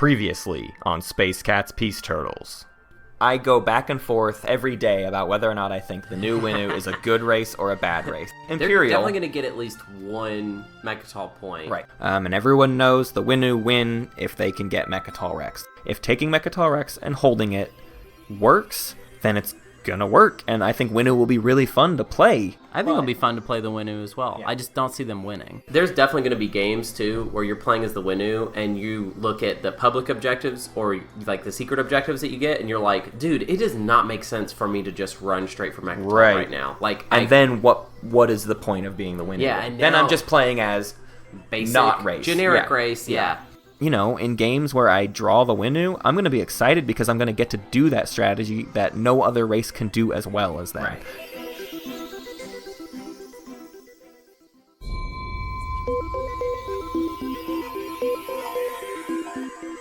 Previously on Space Cat's Peace Turtles. I go back and forth every day about whether or not I think the new Winnu is a good race or a bad race. Imperial, they're definitely going to get at least one Mechatol point. Right. And everyone knows the Winnu win if they can get Mechatol Rex. If taking Mechatol Rex and holding it works, then it's gonna work, and I think Winnu will be really fun to play. I think it'll be fun to play the Winnu as well. Yeah. I just don't see them winning. There's definitely going to be games, too, where you're playing as the Winnu, and you look at the public objectives, or, like, the secret objectives that you get, and you're like, dude, it does not make sense for me to just run straight for Mechatol right now. Like, then what is the point of being the Winnu? Yeah, and then now, I'm just playing as basic, not race. Generic race, yeah. You know, in games where I draw the Winnu, I'm going to be excited because I'm going to get to do that strategy that no other race can do as well as that. Right.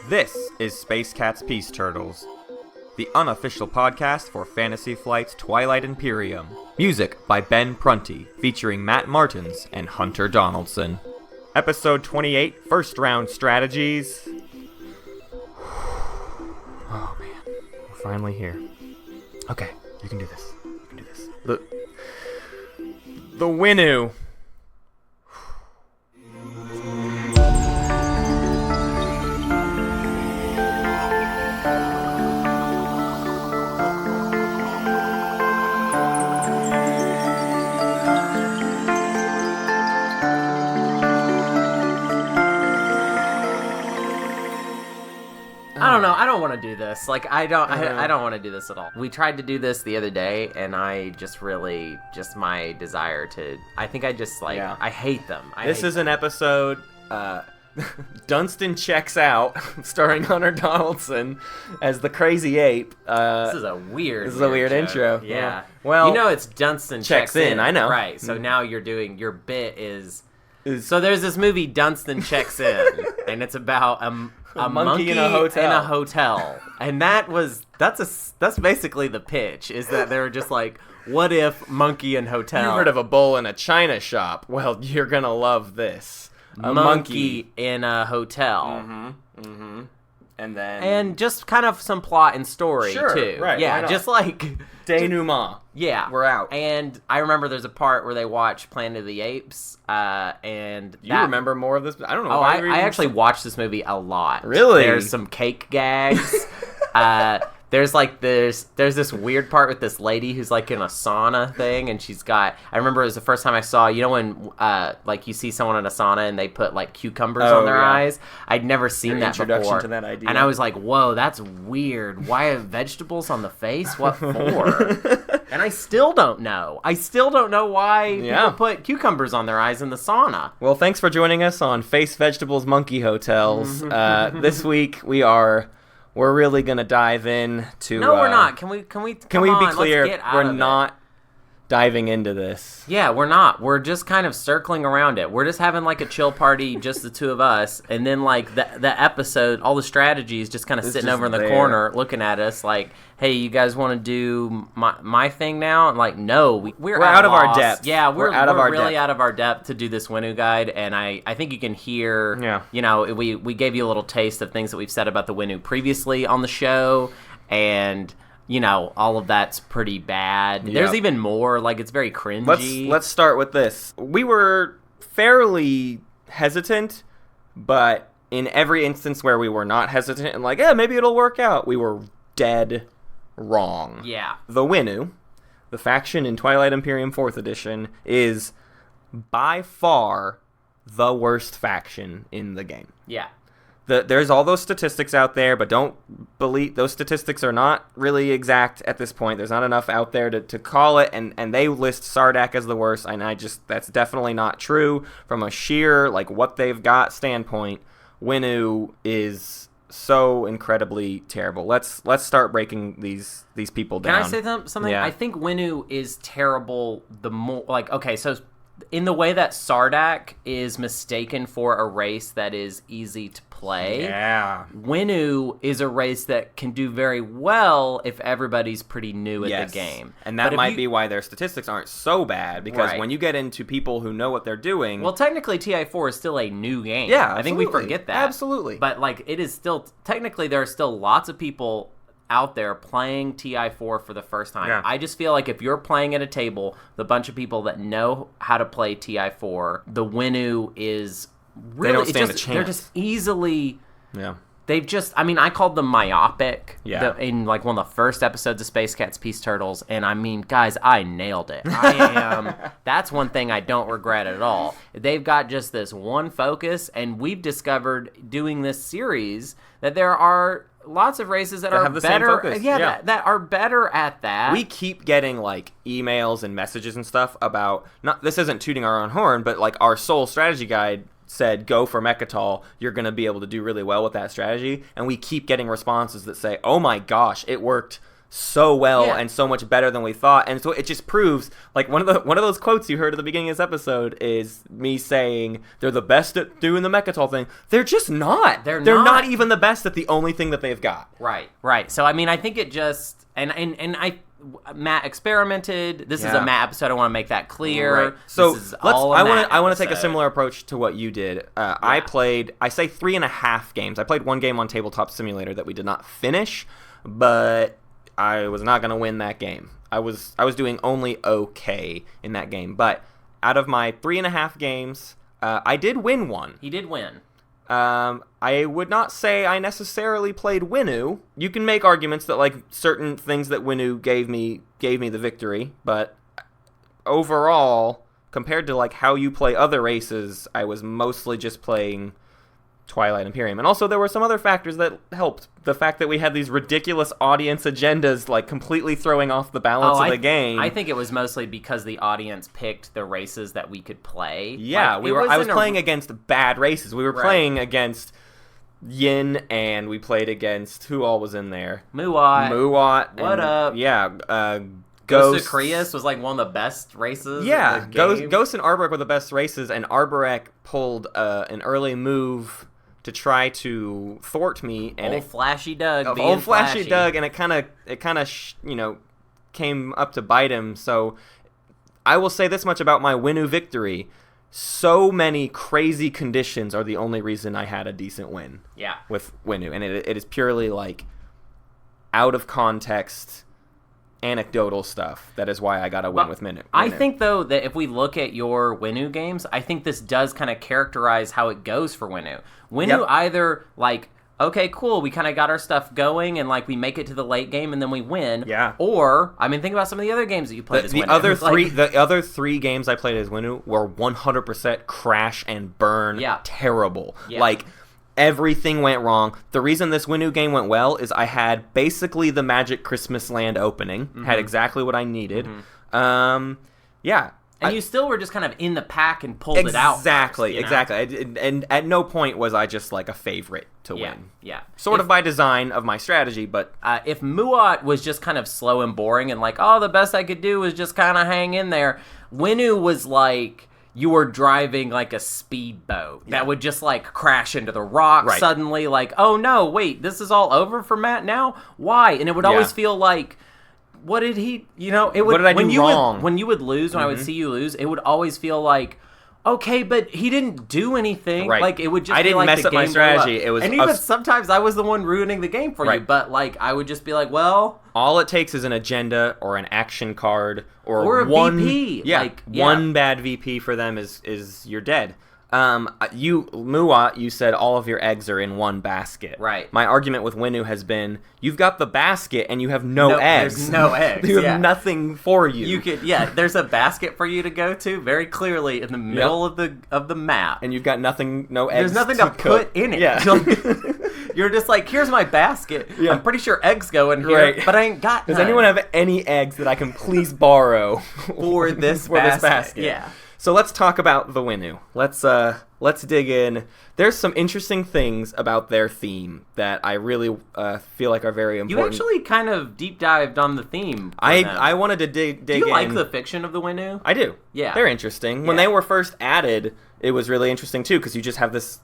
This is Space Cat's Peace Turtles, the unofficial podcast for Fantasy Flight's Twilight Imperium. Music by Ben Prunty, featuring Matt Martins and Hunter Donaldson. Episode 28, First Round Strategies. Oh man, we're finally here. Okay, you can do this. You can do this. The Winnu. I don't know. I don't want to do this. Like, I don't want to do this at all. We tried to do this the other day, and I just really, my desire to, I think I just, like, Yeah. I hate them. This is an episode, Dunston checks out, starring Hunter Donaldson as the crazy ape. This is a weird intro. Yeah. Well, you know it's Dunston checks in. I know. Right. So now you're doing, your bit is... So there's this movie, Dunston Checks In, and it's about a monkey in a hotel. And that's basically the pitch, is that they were just like, what if monkey in hotel? You've heard of a bull in a china shop? Well, you're gonna love this. A monkey in a hotel. Mm-hmm. And just kind of some plot and story, too. Right, yeah, just like... Denouement. Yeah. We're out. And I remember there's a part where they watch Planet of the Apes, and... You remember more of this? I don't know. Oh, I actually watched this movie a lot. Really? There's some cake gags. There's this weird part with this lady who's like in a sauna thing, and she's got... I remember it was the first time I saw... You know when like you see someone in a sauna and they put like cucumbers on their eyes? I'd never seen that before. To that idea. And I was like, whoa, that's weird. Why have vegetables on the face? What for? And I still don't know. Why people put cucumbers on their eyes in the sauna. Well, thanks for joining us on Face Vegetables Monkey Hotels. This week we're really gonna dive in to. No, we're not. Can we be clear? We're not diving into this. Yeah, we're not. We're just kind of circling around it. We're just having like a chill party, just the two of us, and then like the episode, all the strategies, just kind of sitting over in the corner, looking at us like, "Hey, you guys want to do my thing now?" And like, no, we're out of our depth. Yeah, we're really out of our depth to do this Winnu guide, and I think you can hear. Yeah. You know, we gave you a little taste of things that we've said about the Winnu previously on the show, and. You know, all of that's pretty bad. Yep. There's even more, like, it's very cringy. Let's start with this. We were fairly hesitant, but in every instance where we were not hesitant and like, yeah, maybe it'll work out, we were dead wrong. Yeah. The Winnu, the faction in Twilight Imperium 4th Edition, is by far the worst faction in the game. Yeah. There's all those statistics out there, but don't believe those statistics are not really exact at this point. There's not enough out there to call it, and they list Sardak as the worst, and that's definitely not true. From a sheer, like, what they've got standpoint, Winnu is so incredibly terrible. Let's start breaking these people down. Can I say something? Yeah. I think Winnu is terrible the more, like, okay, so in the way that Sardak is mistaken for a race that is easy to play. Yeah. Winnu is a race that can do very well if everybody's pretty new at the game. And that might be why their statistics aren't so bad, because when you get into people who know what they're doing... Well, technically, TI4 is still a new game. Yeah, I think we forget that. Absolutely. But, like, it is still... Technically, there are still lots of people out there playing TI4 for the first time. Yeah. I just feel like if you're playing at a table with a bunch of people that know how to play TI4, the Winnu is really... They don't stand a chance. They're just easily... Yeah. They've just... I mean, I called them myopic in, like, one of the first episodes of Space Cats, Peace Turtles, and, I mean, guys, I nailed it. That's one thing I don't regret at all. They've got just this one focus, and we've discovered doing this series that there are... lots of races that are have the better. Same focus. That are better at that. We keep getting like emails and messages and stuff about this isn't tooting our own horn, but like our Soul strategy guide said, go for Mechatol. You're going to be able to do really well with that strategy. And we keep getting responses that say, oh my gosh, it worked so well and so much better than we thought. And so it just proves, like, one of those quotes you heard at the beginning of this episode is me saying they're the best at doing the Mechatol thing. They're just not. They're not even the best at the only thing that they've got. Right. So I mean, I think it just Matt experimented. This is a Matt episode. I want to make that clear. Right. So I want to take a similar approach to what you did. I played 3.5 games. I played one game on Tabletop Simulator that we did not finish, but I was not going to win that game. I was doing only okay in that game. But out of my 3.5 games, I did win one. He did win. I would not say I necessarily played Winnu. You can make arguments that like certain things that Winnu gave me the victory, but overall, compared to like how you play other races, I was mostly just playing Twilight Imperium. And also there were some other factors that helped. The fact that we had these ridiculous audience agendas like completely throwing off the balance of the game. I think it was mostly because the audience picked the races that we could play. Yeah, I was playing against bad races. We were playing against Yin, and we played against who all was in there? Muaat. What up? Yeah, Ghost of Creus was like one of the best races. Yeah, in the game. Ghost and Arborek were the best races, and Arborek pulled an early move to try to thwart me, and old Flashy Doug, and it kind of came up to bite him. So I will say this much about my Winnu victory: so many crazy conditions are the only reason I had a decent win. Yeah, with Winnu, and it is purely like out of context, anecdotal stuff. That is why I got a win with Winnu. I think, though, that if we look at your Winnu games, I think this does kind of characterize how it goes for Winnu. Winnu either, like, okay, cool, we kind of got our stuff going, and, like, we make it to the late game, and then we win. Yeah. Or, I mean, think about some of the other games that you played as Winnu. The other three games I played as Winnu were 100% crash and burn terrible. Yeah. Like, everything went wrong. The reason this Winnu game went well is I had basically the Magic Christmas Land opening. Had exactly what I needed. And you still were just kind of in the pack and pulled it out. Exactly. And at no point was I just like a favorite to win. Yeah. Sort of by design of my strategy, but... if Muaat was just kind of slow and boring and like, oh, the best I could do was just kind of hang in there, Winnu was like... you were driving like a speedboat that would just like crash into the rock suddenly, like, oh no, wait, this is all over for Matt now? Why? And it would always feel like, what did he, it would, what did I do wrong? When you would lose, when I would see you lose, it would always feel like, okay, but he didn't do anything. Right. Like, it would just I be didn't like mess the up my game strategy. blew up. It was and even sometimes I was the one ruining the game for you, but like, I would just be like, well... all it takes is an agenda or an action card or a one VP. Yeah, one bad VP for them is you're dead. Muaat, you said all of your eggs are in one basket. Right. My argument with Winnu has been you've got the basket and you have no eggs. There's no eggs. You have nothing for you. You could there's a basket for you to go to very clearly in the middle of the map. And you've got no eggs. There's nothing to put in it. Yeah. You're just like, here's my basket. Yeah. I'm pretty sure eggs go in here, but I ain't got none. Does anyone have any eggs that I can please borrow for this basket? Yeah. So let's talk about the Winnu. Let's let's dig in. There's some interesting things about their theme that I really feel like are very important. You actually kind of deep dived on the theme. I wanted to dig Do you in. like the fiction of the Winnu? I do. Yeah. They're interesting. When they were first added, it was really interesting too, because you just have this,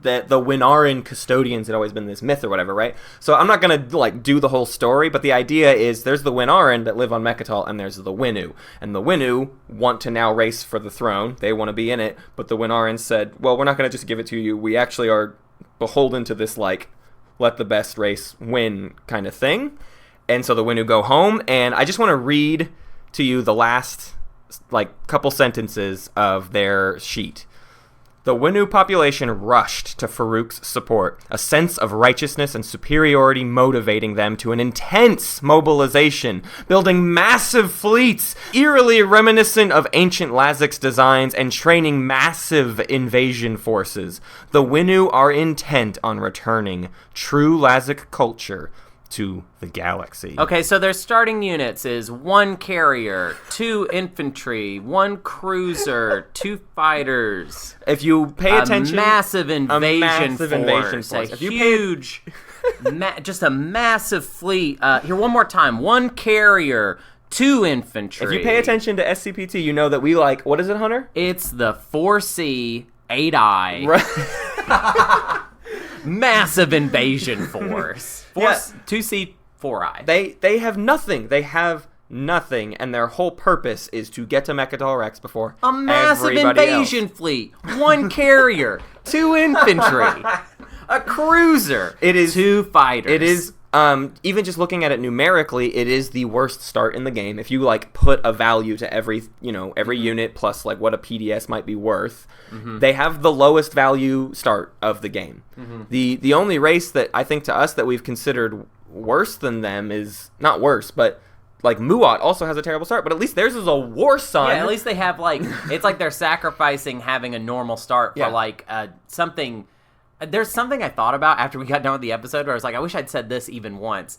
the Winnaran custodians had always been this myth or whatever, right? So I'm not going to like do the whole story, but the idea is there's the Winnaran that live on Mechatol, and there's the Winnu. And the Winnu want to now race for the throne. They want to be in it, but the Winnaran said, well, we're not going to just give it to you. We actually are beholden to this, like, let the best race win kind of thing. And so the Winnu go home, and I just want to read to you the last like couple sentences of their sheet. The Winnu population rushed to Farouk's support, a sense of righteousness and superiority motivating them to an intense mobilization, building massive fleets, eerily reminiscent of ancient Lazic's designs, and training massive invasion forces. The Winnu are intent on returning true Lazic culture to the galaxy. Okay, so their starting units is 1 carrier, 2 infantry, 1 cruiser, 2 fighters. If you pay attention, a massive invasion force. If you huge, just a massive fleet. Here, one more time. 1 carrier, 2 infantry. If you pay attention to SCPT, you know that we like, what is it, Hunter? It's the 4C 8I. Right. Massive invasion force. 2C 4I. They have nothing. They have nothing, and their whole purpose is to get to Mechatol Rex before a massive everybody invasion else. fleet. 1 carrier, 2 infantry, a cruiser. It is 2 fighters. It is. Even just looking at it numerically, it is the worst start in the game. If you like put a value to every unit plus like what a PDS might be worth, they have the lowest value start of the game. The only race that I think to us that we've considered worse than them is not worse, but like Muaat also has a terrible start, but at least theirs is a war son. Yeah, at least they have like it's like they're sacrificing having a normal start for like something. There's something I thought about after we got done with the episode where I was like, I wish I'd said this even once.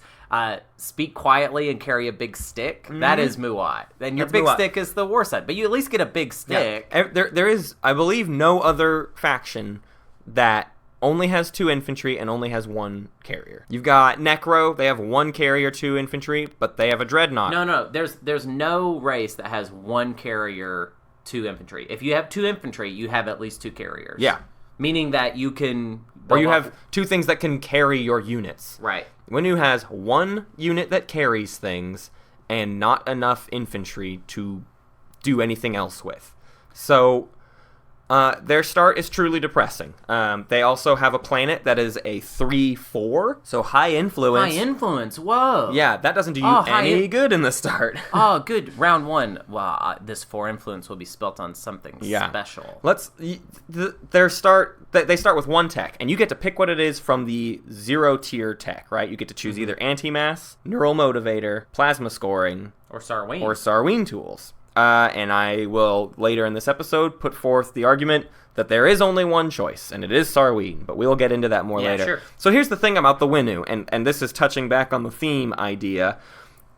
Speak quietly and carry a big stick. That is Muaat. Then your big stick is the war side. But you at least get a big stick. Yeah. There is, I believe, no other faction that only has 2 infantry and only has 1 carrier. You've got Necro. They have 1 carrier, 2 infantry, but they have a dreadnought. No. There's no race that has 1 carrier, 2 infantry. If you have 2 infantry, you have at least 2 carriers. Yeah. Meaning that you can... Or you have 2 things that can carry your units. Right. Winnu has 1 unit that carries things and not enough infantry to do anything else with. So their start is truly depressing. They also have a planet that is a 3-4, so high influence. High influence, whoa. Yeah, that doesn't do you any good in the start. Oh, good. Round 1. Well, this 4 influence will be spelt on something special. They start with 1 tech, and you get to pick what it is from the 0 tier tech, right? You get to choose either anti-mass, neural motivator, plasma scoring, or Sarween. Or Sarween tools. And I will, later in this episode, put forth the argument that there is only one choice, and it is Sarween, but we'll get into that more later. Sure. So here's the thing about the Winnu, and this is touching back on the theme idea.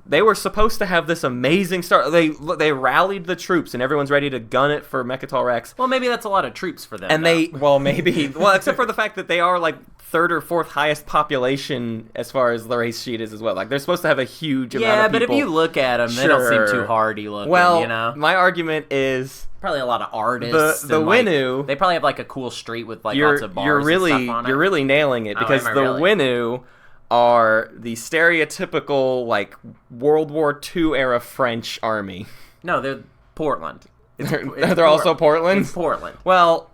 They were supposed to have this amazing start. They rallied the troops, and everyone's ready to gun it for Mechatol Rex. Well, maybe that's a lot of troops for them. And except for the fact that they are like 3rd or 4th highest population as far as the race sheet is as well. Like they're supposed to have a huge amount of people. Yeah, but if you look at them, they don't seem too hardy looking. Well, you know? My argument is probably a lot of artists. The Winnu. They probably have like a cool street with like lots of bars and stuff on it. You're really nailing it because Winnu are the stereotypical like World War II era French army. No, they're Portland. They're also Portland? It's Portland. Well,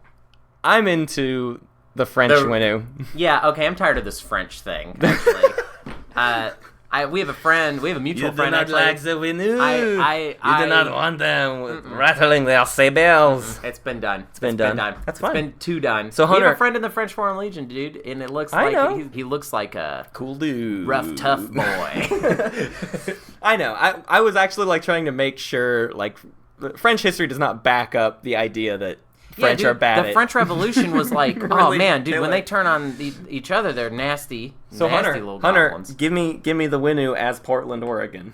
I'm into the French Winnu. Yeah, okay, I'm tired of this French thing, actually. We have a mutual friend, actually. You do not like the Winnu. I do not want them rattling their sabers. It's been done. It's been done. That's fine. It's been too done. So Hunter, we have a friend in the French Foreign Legion, dude, and it looks like he looks like a cool dude, rough, tough boy. I know. I was actually like trying to make sure like French history does not back up the idea that French are bad. The French Revolution was like, really, oh man, dude, when they turn on each other, they're nasty. So nasty Hunter, little goblins. give me the Winnu as Portland, Oregon.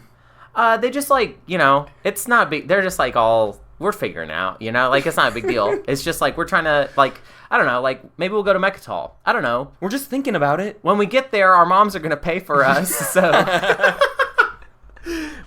They just like, it's not big. They're just like all we're figuring out, like it's not a big deal. It's just like we're trying to, like, I don't know, like maybe we'll go to Mechatol. I don't know. We're just thinking about it. When we get there, our moms are going to pay for us. So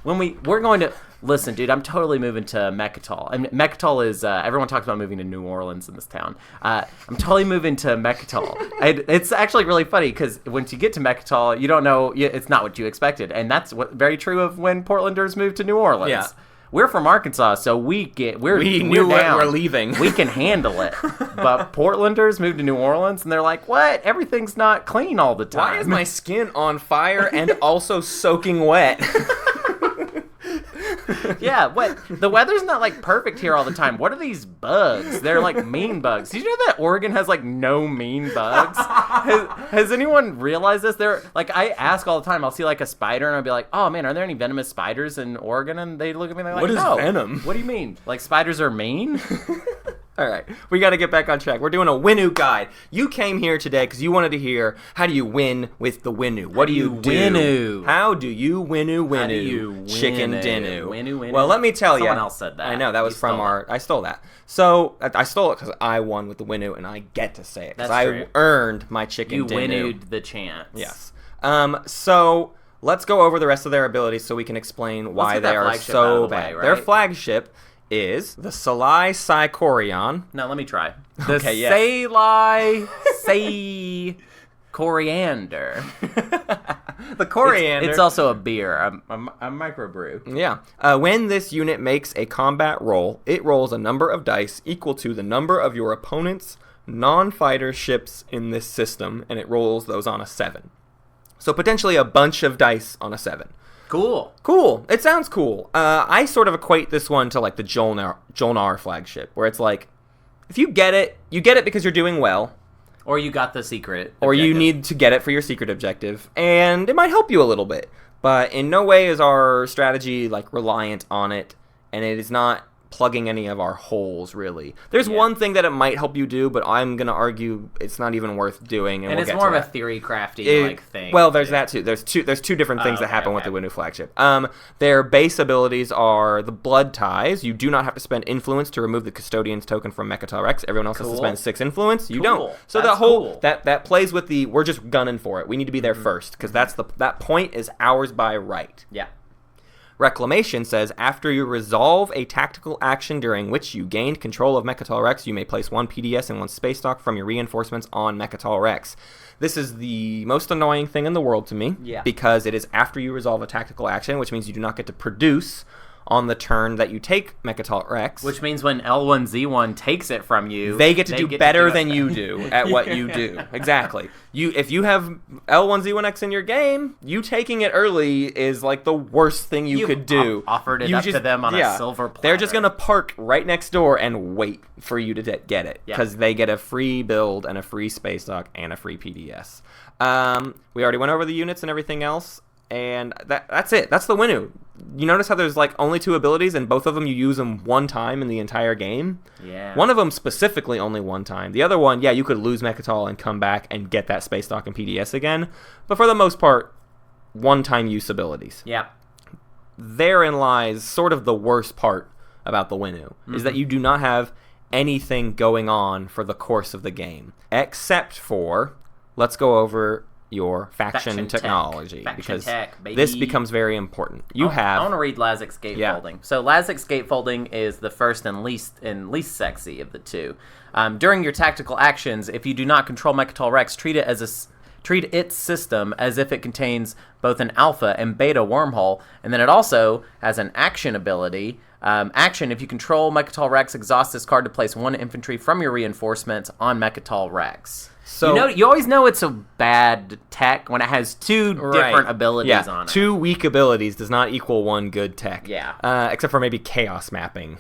we're going to listen, dude. I'm totally moving to Mechatol. I mean, Mechatol is everyone talks about moving to New Orleans in this town. I'm totally moving to Mechatol. It's actually really funny because once you get to Mechatol, you don't know. It's not what you expected, and that's very true of when Portlanders moved to New Orleans. Yeah. We're from Arkansas, so we knew down. we're leaving. We can handle it. But Portlanders moved to New Orleans, and they're like, "What? Everything's not clean all the time. Why is my skin on fire and also soaking wet?" Yeah, what? The weather's not like perfect here all the time. What are these bugs? They're like mean bugs. Did you know that Oregon has like no mean bugs? Has anyone realized this? They're like, I ask all the time. I'll see like a spider and I'll be like, "Oh man, are there any venomous spiders in Oregon?" And they look at me and they're like, "What is no. venom? What do you mean? Like spiders are mean?" All right, we got to get back on track. We're doing a Winnu guide. You came here today because you wanted to hear, how do you win with the Winnu? What do you do? Winnu? How do you Winnu? How do you Chicken Winnu? dinnu. Winnu? Well, let me tell you. Someone else said that. I know, that was You from stole I stole that. So, I stole it because I won with the Winnu, and I get to say it. Because That's I true. earned my chicken You dinnu. winnowed the chance. Yes. So, let's go over the rest of their abilities so we can explain why get they that are flagship out so of the way, bad. right? Their flagship is the Salai Psychorion. No, let me try. The Okay, yes. Say coriander. The coriander. It's also a beer, a microbrew. Yeah. When this unit makes a combat roll, it rolls a number of dice equal to the number of your opponent's non-fighter ships in this system, and it rolls those on a 7. So potentially a bunch of dice on a 7. Cool. It sounds cool. I sort of equate this one to like the Jolnar flagship, where it's like, if you get it because you're doing well. Or you got the secret Or you objective. need to get it for your secret objective, and it might help you a little bit. But in no way is our strategy like reliant on it, and it is not plugging any of our holes, really. There's one thing that it might help you do, but I'm going to argue it's not even worth doing. And we'll it's get more to of a that. theory crafty like thing. Well, there's that too. There's two different things that happen with the Winnu flagship. Their base abilities are the blood ties. You do not have to spend influence to remove the custodian's token from Mechatol Rex. Everyone else has to spend 6 influence. You don't. So That's the whole cool. that plays with the we're just gunning for it. We need to be there first because that point is ours by right. Yeah. Reclamation says, after you resolve a tactical action during which you gained control of Mechatol Rex, you may place 1 PDS and 1 space stock from your reinforcements on Mechatol Rex. This is the most annoying thing in the world to me, because it is after you resolve a tactical action, which means you do not get to produce on the turn that you take Mechatol Rex. Which means when L1Z1 takes it from you, they get to do better than you do at what you do. Exactly. If you have L1Z1X in your game, you taking it early is like the worst thing you could do. Offered it up to them on a silver platter. They're just going to park right next door and wait for you to get it because they get a free build and a free space stock and a free PDS. We already went over the units and everything else. And that's it. That's the Winnu. You notice how there's like only 2 abilities, and both of them you use them one time in the entire game? Yeah. One of them specifically only one time. The other one, you could lose Mechatol and come back and get that space stock and PDS again. But for the most part, one-time use abilities. Yeah. Therein lies sort of the worst part about the Winnu, is that you do not have anything going on for the course of the game. Except for, let's go over your faction technology, because this becomes very important. I want to read Lazik's gatefolding. So Lazik's gatefolding is the first and least sexy of the two. During your tactical actions, if you do not control Mechatol Rex, treat its system as if it contains both an alpha and beta wormhole, and then it also has an action ability. Action: if you control Mechatol Rex, exhaust this card to place 1 infantry from your reinforcements on Mechatol Rex. So you always know it's a bad tech when it has 2 different abilities on it. 2 weak abilities does not equal 1 good tech. Yeah. Except for maybe chaos mapping.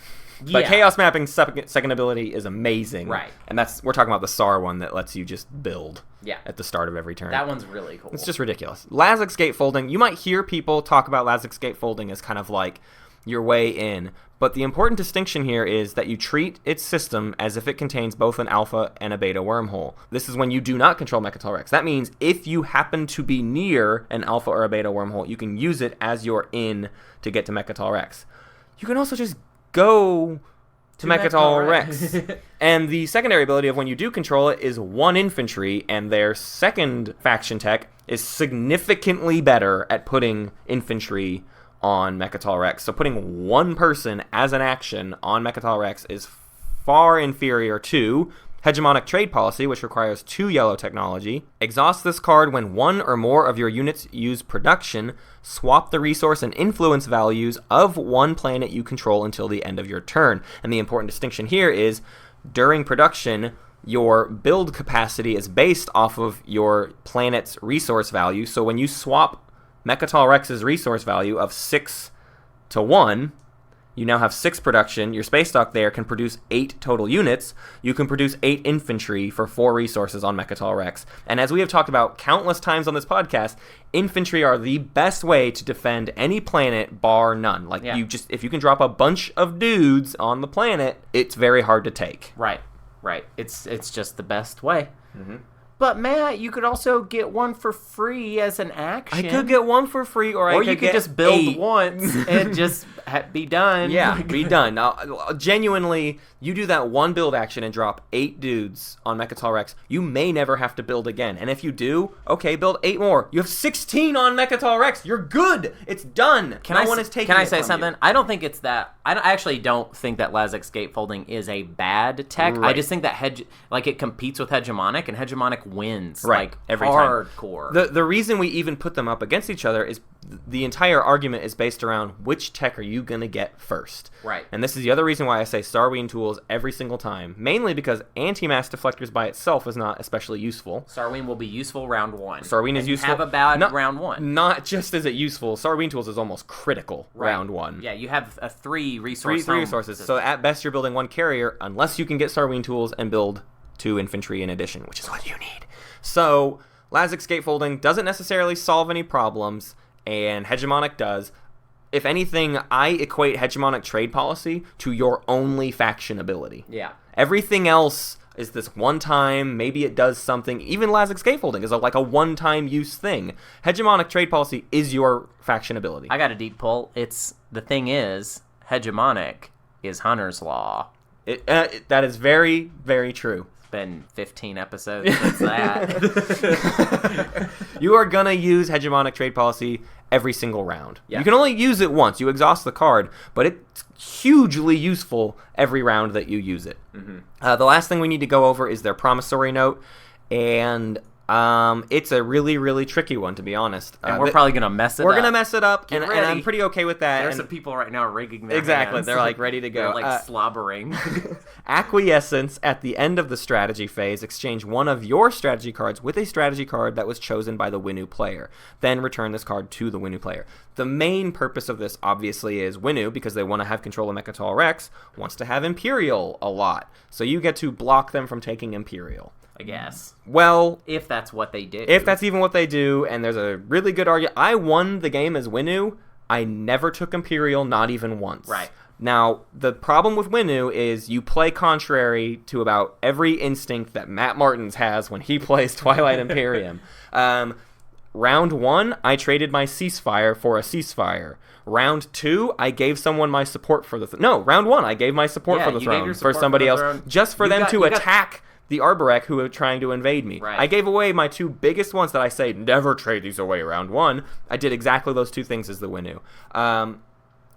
But chaos mapping second ability is amazing. Right. And we're talking about the SAR one that lets you just build at the start of every turn. That one's really cool. It's just ridiculous. Lazik's gatefolding, you might hear people talk about Lazik's gatefolding as kind of like your way in. But the important distinction here is that you treat its system as if it contains both an alpha and a beta wormhole. This is when you do not control Mechatol Rex. That means if you happen to be near an alpha or a beta wormhole, you can use it as your in to get to Mechatol Rex. You can also just go to Mechatol Rex. And the secondary ability of when you do control it is 1 infantry, and their second faction tech is significantly better at putting infantry on Mechatol Rex. So putting 1 person as an action on Mechatol Rex is far inferior to Hegemonic Trade Policy, which requires 2 yellow technology. Exhaust this card when 1 or more of your units use production. Swap the resource and influence values of 1 planet you control until the end of your turn. And the important distinction here is, during production, your build capacity is based off of your planet's resource value. So when you swap Mechatol Rex's resource value of 6 to 1, you now have 6 production. Your space dock there can produce 8 total units. You can produce 8 infantry for 4 resources on Mechatol Rex. And as we have talked about countless times on this podcast, infantry are the best way to defend any planet, bar none. Like, if you can drop a bunch of dudes on the planet, it's very hard to take. Right. It's just the best way. Mm-hmm. But Matt, you could also get 1 for free as an action. I could get 1 for free, or you could just build 8 once and just be done. Yeah, be done. Now, genuinely, you do that 1 build action and drop 8 dudes on Mechatol Rex, you may never have to build again. And if you do, okay, build 8 more. You have 16 on Mechatol Rex. You're good. It's done. Can I say something? I don't think it's that. I actually don't think that Lazix gatefolding is a bad tech. Right. I just think that it competes with Hegemonic, and Hegemonic wins every hardcore. Time. The reason we even put them up against each other is the entire argument is based around which tech are you going to get first. Right. And this is the other reason why I say Starween tools every single time. Mainly because anti-mass deflectors by itself is not especially useful. Starween will be useful round 1. Starween is useful. Have a bad round 1. Not just is it useful, Starween tools is almost critical round 1. Yeah, you have a 3 resource. 3 resources. So at best you're building 1 carrier unless you can get Starween tools and build 2 infantry in addition, which is what you need. So Lazix gatefolding doesn't necessarily solve any problems, and Hegemonic does. If anything, I equate Hegemonic Trade Policy to your only faction ability. Yeah. Everything else is this one time, maybe it does something. Even Lazix gatefolding is like a one-time use thing. Hegemonic Trade Policy is your faction ability. I got a deep pull. The thing is, Hegemonic is Hunter's Law. That is very, very true. Been 15 episodes since that. You are going to use Hegemonic Trade Policy every single round. Yeah. You can only use it once. You exhaust the card, but it's hugely useful every round that you use it. Mm-hmm. The last thing we need to go over is their Promissory note, and it's a really, really tricky one, to be honest. And we're probably going to mess it up. We're going to mess it up, and I'm pretty okay with that. There's some people right now rigging their hands. They're ready to go. They're slobbering. Acquiescence at the end of the strategy phase. Exchange 1 of your strategy cards with a strategy card that was chosen by the Winnu player. Then return this card to the Winnu player. The main purpose of this, obviously, is Winnu, because they want to have control of Mechatol Rex, wants to have Imperial a lot. So you get to block them from taking Imperial. I guess. Well, if that's what they do. If that's even what they do, and there's a really good argument. I won the game as Winnu. I never took Imperial, not even once. Right. Now, the problem with Winnu is you play contrary to about every instinct that Matt Martins has when he plays Twilight Imperium. Round 1, I traded my ceasefire for a ceasefire. Round 2, I gave someone my support for the round 1, I gave my support for the throne for somebody else, just for them to attack the Arborek who are trying to invade me. Right. I gave away my 2 biggest ones that I say never trade these away round 1. I did exactly those 2 things as the Winnu.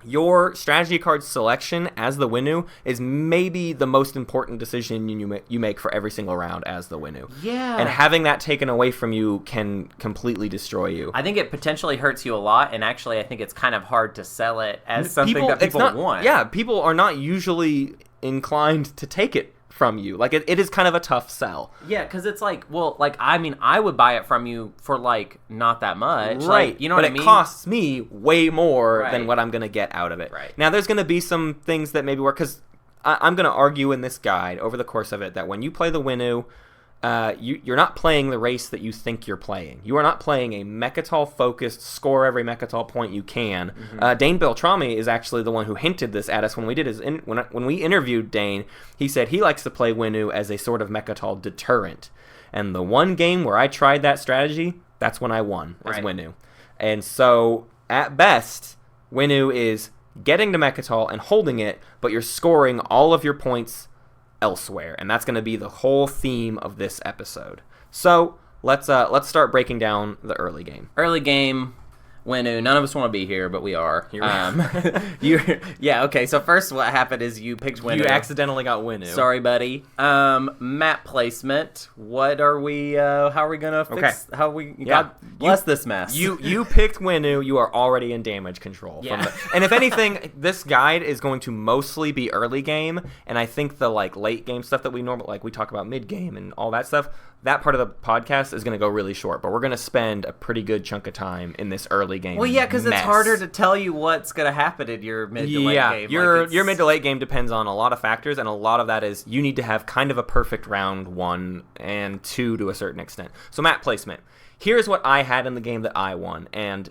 Your strategy card selection as the Winnu is maybe the most important decision you make for every single round as the Winnu. Yeah. And having that taken away from you can completely destroy you. I think it potentially hurts you a lot, and actually I think it's kind of hard to sell it as something that people want. Yeah, people are not usually inclined to take it from you. It is kind of a tough sell. Yeah, because it's I would buy it from you for not that much. Right. You know what I mean? But it costs me way more than what I'm going to get out of it. Right. Now, there's going to be some things that maybe work, because I'm going to argue in this guide over the course of it that when you play the Winnu, you're not playing the race that you think you're playing. You are not playing a Mechatol-focused, score every Mechatol point you can. Mm-hmm. Dane Beltrami is actually the one who hinted this at us when we did when we interviewed Dane. He said he likes to play Winnu as a sort of Mechatol deterrent. And the one game where I tried that strategy, that's when I won, as Winnu. And so, at best, Winnu is getting to Mechatol and holding it, but you're scoring all of your points elsewhere, and that's going to be the whole theme of this episode. So let's start breaking down the early game. Early game, Winnu. None of us want to be here, but we are. Okay. So first, what happened is you picked Winnu. You accidentally got Winnu. Sorry, buddy. Map placement. What are we? How are we gonna fix? Okay. How we? God bless this mess. You picked Winnu. You are already in damage control. Yeah. And if anything, this guide is going to mostly be early game, and I think the late game stuff that we normally we talk about mid game and all that stuff. That part of the podcast is going to go really short, but we're going to spend a pretty good chunk of time in this early game. Well, yeah, because it's harder to tell you what's going to happen in your mid to late game. Your mid to late game depends on a lot of factors, and a lot of that is you need to have kind of a perfect round 1 and 2 to a certain extent. So map placement. Here's what I had in the game that I won, and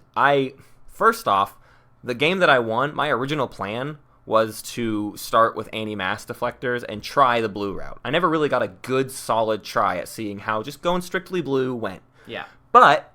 first off, the game that I won, my original plan was to start with anti-mass deflectors and try the blue route. I never really got a good, solid try at seeing how just going strictly blue went. Yeah. But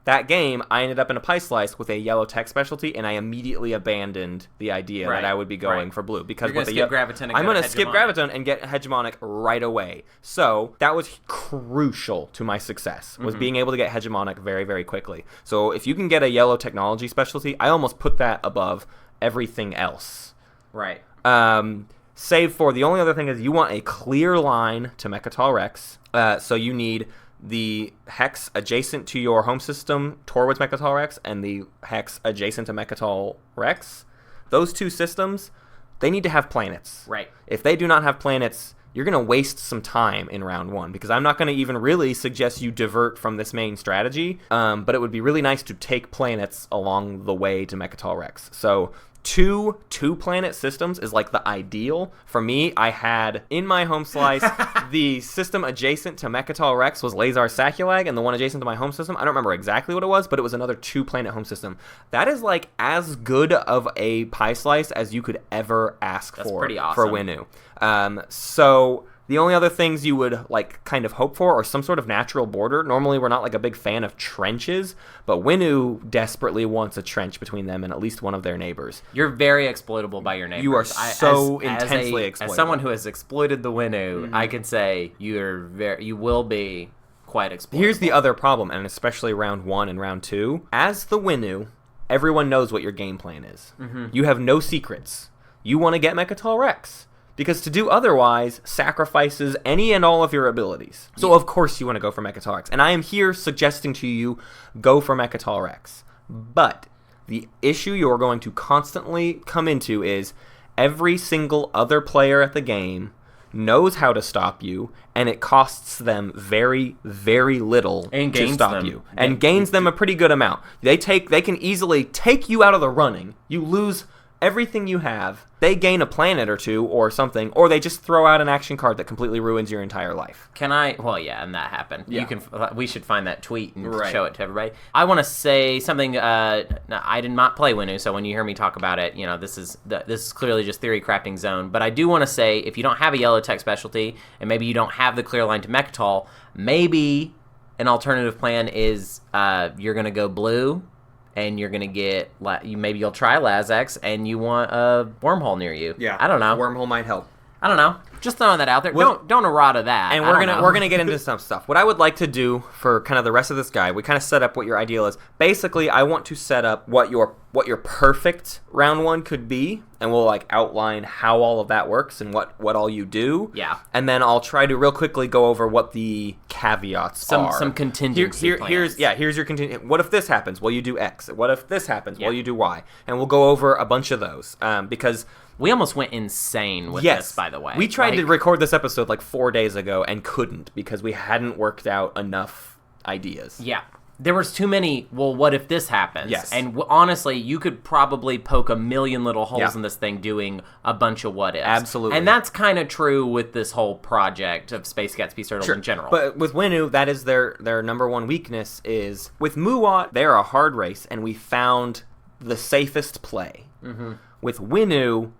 that game, I ended up in a pie slice with a yellow tech specialty, and I immediately abandoned the idea that I would be going for blue. Because I'm going to skip Graviton and get Hegemonic right away. So that was crucial to my success, was being able to get Hegemonic very, very quickly. So if you can get a yellow technology specialty, I almost put that above everything else. Right. Save for the only other thing is you want a clear line to Mechatol Rex. So you need the hex adjacent to your home system towards Mechatol Rex and the hex adjacent to Mechatol Rex. Those two systems, they need to have planets. Right. If they do not have planets, you're going to waste some time in round 1 because I'm not going to even really suggest you divert from this main strategy. But it would be really nice to take planets along the way to Mechatol Rex. So two planet systems is like the ideal. For me, I had in my home slice the system adjacent to Mechatol Rex was Lazar Saculag, and the one adjacent to my home system, I don't remember exactly what it was, but it was another 2-planet home system. That is like as good of a pie slice as you could ever ask That's for pretty awesome. for Winnu. So the only other things you would kind of hope for are some sort of natural border. Normally, we're not a big fan of trenches, but Winnu desperately wants a trench between them and at least one of their neighbors. You're very exploitable by your neighbors. You are so intensely exploitable. As someone who has exploited the Winnu, I can say you will be quite exploitable. Here's the other problem, and especially round 1 and round 2. As the Winnu, everyone knows what your game plan is. You have no secrets. You want to get Mechatol Rex. Because to do otherwise sacrifices any and all of your abilities. So of course you want to go for Mechatol Rex. And I am here suggesting to you, go for Mechatol Rex. But the issue you're going to constantly come into is every single other player at the game knows how to stop you, and it costs them very, very little to stop you. And gains them a pretty good amount. They can easily take you out of the running. You lose everything you have, they gain a planet or 2 or something, or they just throw out an action card that completely ruins your entire life. Well, yeah, and that happened. Yeah. We should find that tweet and show it to everybody. I want to say something. I did not play Winnu, so when you hear me talk about it, this is clearly just theory crafting zone. But I do want to say, if you don't have a yellow tech specialty, and maybe you don't have the clear line to Mechatol, maybe an alternative plan is you're going to go blue. And you're gonna get maybe you'll try Lazex, and you want a wormhole near you. Yeah, I don't know. Wormhole might help. I don't know. Just throwing that out there. Don't errata that. And we're gonna get into some stuff. What I would like to do for kind of the rest of this guide, we kind of set up what your ideal is. Basically, I want to set up what your perfect round 1 could be, and we'll outline how all of that works and what all you do. Yeah. And then I'll try to real quickly go over what the caveats are. Some contingency plans. Here's your contingency. What if this happens? Well, you do X. What if this happens? Well, you do Y. And we'll go over a bunch of those because we almost went insane with this, by the way. We tried to record this episode 4 days ago and couldn't because we hadn't worked out enough ideas. Yeah. There was too many, what if this happens? Yes. And honestly, you could probably poke a million little holes in this thing doing a bunch of what ifs. Absolutely. And that's kind of true with this whole project of Space Cat Speed Turtles in general. But with Winnu, that is their number one weakness is, with Muaat, they're a hard race, and we found the safest play. With Winnu,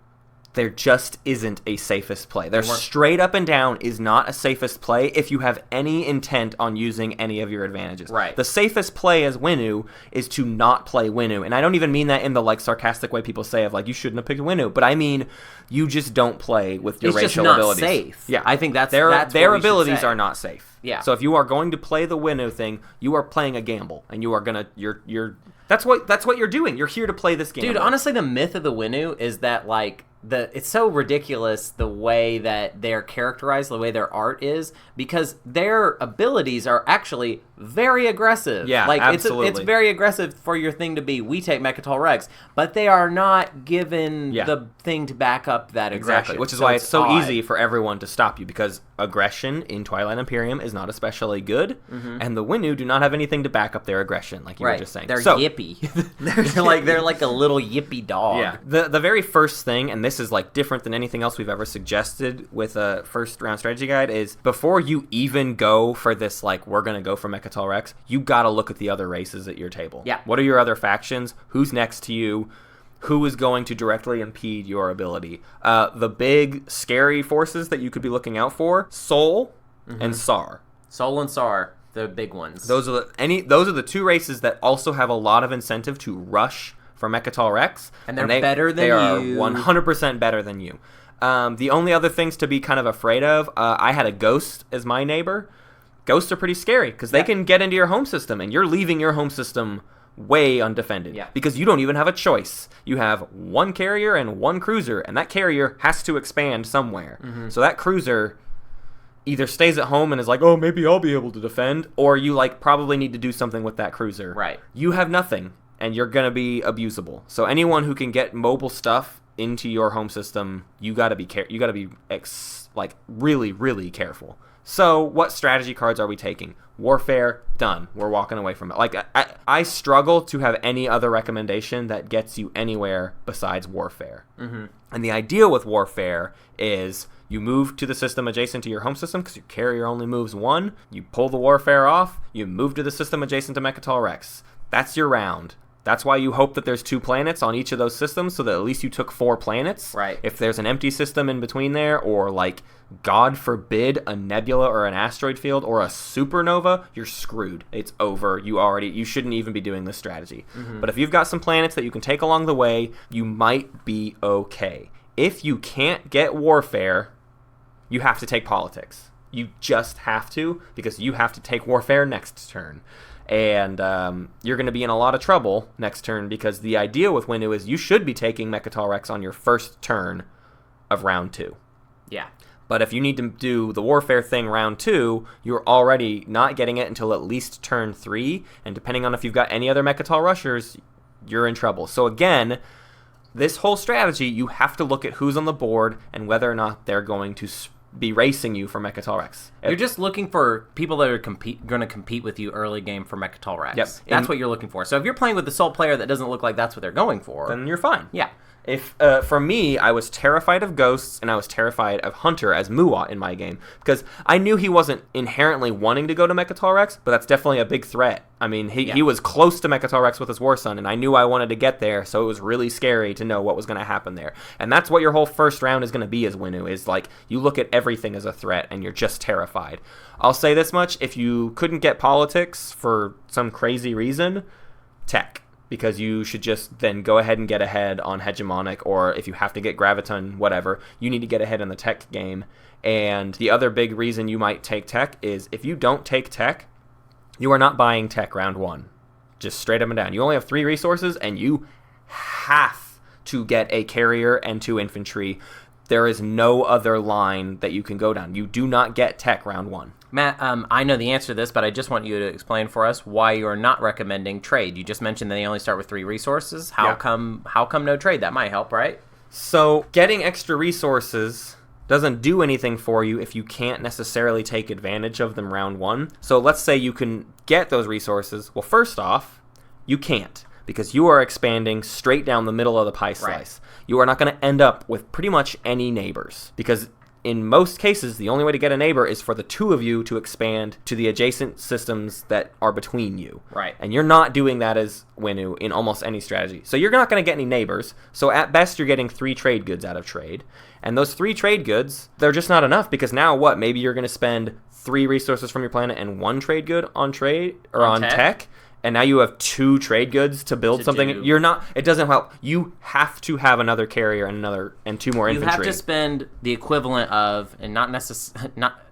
there just isn't a safest play. There's straight up and down is not a safest play if you have any intent on using any of your advantages. Right. The safest play as Winnu is to not play Winnu. And I don't even mean that in the like sarcastic way people say of like you shouldn't have picked Winnu, but I mean you just don't play with your racial abilities. It's just not safe. Yeah. I think that's their abilities are not safe. Yeah. So if you are going to play the Winnu thing, you are playing a gamble and you are going to you're that's what you're doing. You're here to play this game. Dude, honestly the myth of the Winnu is that like it's so ridiculous the way that they're characterized, the way their art is, because their abilities are actually very aggressive. Yeah, like absolutely. It's very aggressive for your thing to be, we take Mechatol Rex, but they are not given the thing to back up that aggression. Exactly, which is why it's so easy for everyone to stop you, because aggression in Twilight Imperium is not especially good, and the Winnu do not have anything to back up their aggression, like you were just saying. They're yippy. they're like a little yippy dog. Yeah. The very first thing, and this is like different than anything else we've ever suggested with a first round strategy guide, is before you even go for this like we're gonna go for Mechatol Rex, you gotta look at the other races at your table. Yeah. What are your other factions? Who's next to you? Who is going to directly impede your ability? The big scary forces that you could be looking out for: Sol and Sar. Sol and Sar, the big ones. Those are the two races that also have a lot of incentive to rush for Mechatol Rex, and they're better than you. They are 100% better than you. The only other things to be kind of afraid of, I had a ghost as my neighbor. Ghosts are pretty scary because they can get into your home system, and you're leaving your home system way undefended because you don't even have a choice. You have one carrier and one cruiser, and that carrier has to expand somewhere. So that cruiser either stays at home and is like, oh, maybe I'll be able to defend, or you like probably need to do something with that cruiser. Right. You have nothing, and you're going to be abusable. So anyone who can get mobile stuff into your home system, you got to be really, really careful. So what strategy cards are we taking? Warfare, done. We're walking away from it. Like I struggle to have any other recommendation that gets you anywhere besides Warfare. And the idea with Warfare is you move to the system adjacent to your home system because your carrier only moves one. You pull the Warfare off. You move to the system adjacent to Mechatol Rex. That's your round. That's why you hope that there's 2 planets on each of those systems so that at least you took 4 planets. Right. If there's an empty system in between there, or like, God forbid, a nebula or an asteroid field or a supernova, you're screwed. It's over. You shouldn't even be doing this strategy. But if you've got some planets that you can take along the way, you might be okay. If you can't get Warfare, you have to take Politics. You just have to, because you have to take Warfare next turn. And you're going to be in a lot of trouble next turn, because the idea with Winnu is you should be taking Mechatol Rex on your first turn of round 2. Yeah. But if you need to do the Warfare thing round 2, you're already not getting it until at least turn 3. And depending on if you've got any other Mechatol Rushers, you're in trouble. So again, this whole strategy, you have to look at who's on the board and whether or not they're going to be racing you for Mechatol Rex. You're just looking for people that are going to compete with you early game for Mechatol Rex. Yep. That's what you're looking for. So if you're playing with the sole player that doesn't look like that's what they're going for, then you're fine. Yeah. If for me, I was terrified of Ghosts and I was terrified of Hunter as Muaat in my game, because I knew he wasn't inherently wanting to go to Mechatol Rex, but that's definitely a big threat. I mean, he was close to Mechatol Rex with his War Son, and I knew I wanted to get there, so it was really scary to know what was going to happen there. And that's what your whole first round is going to be as Winnu, is like you look at everything as a threat and you're just terrified. I'll say this much: if you couldn't get Politics for some crazy reason, Tech. Because you should just then go ahead and get ahead on Hegemonic, or if you have to get Graviton, whatever, you need to get ahead in the Tech game. And the other big reason you might take Tech is if you don't take Tech, you are not buying Tech round 1. Just straight up and down. You only have 3 resources, and you have to get a carrier and 2 infantry. There is no other line that you can go down. You do not get Tech round 1. Matt, I know the answer to this, but I just want you to explain for us why you're not recommending trade. You just mentioned that they only start with 3 resources. How come no trade? That might help, right? So getting extra resources doesn't do anything for you if you can't necessarily take advantage of them round 1. So let's say you can get those resources. Well, first off, you can't, because you are expanding straight down the middle of the pie slice. Right. You are not going to end up with pretty much any neighbors, because in most cases, the only way to get a neighbor is for the two of you to expand to the adjacent systems that are between you. Right. And you're not doing that as Winnu in almost any strategy. So you're not going to get any neighbors. So at best, you're getting 3 trade goods out of trade. And those 3 trade goods, they're just not enough because now what? Maybe you're going to spend 3 resources from your planet and 1 trade good on trade or on tech. And now you have 2 trade goods to build something. You're not. It doesn't help. You have to have another carrier and 2 more infantry. You have to spend the equivalent of, and not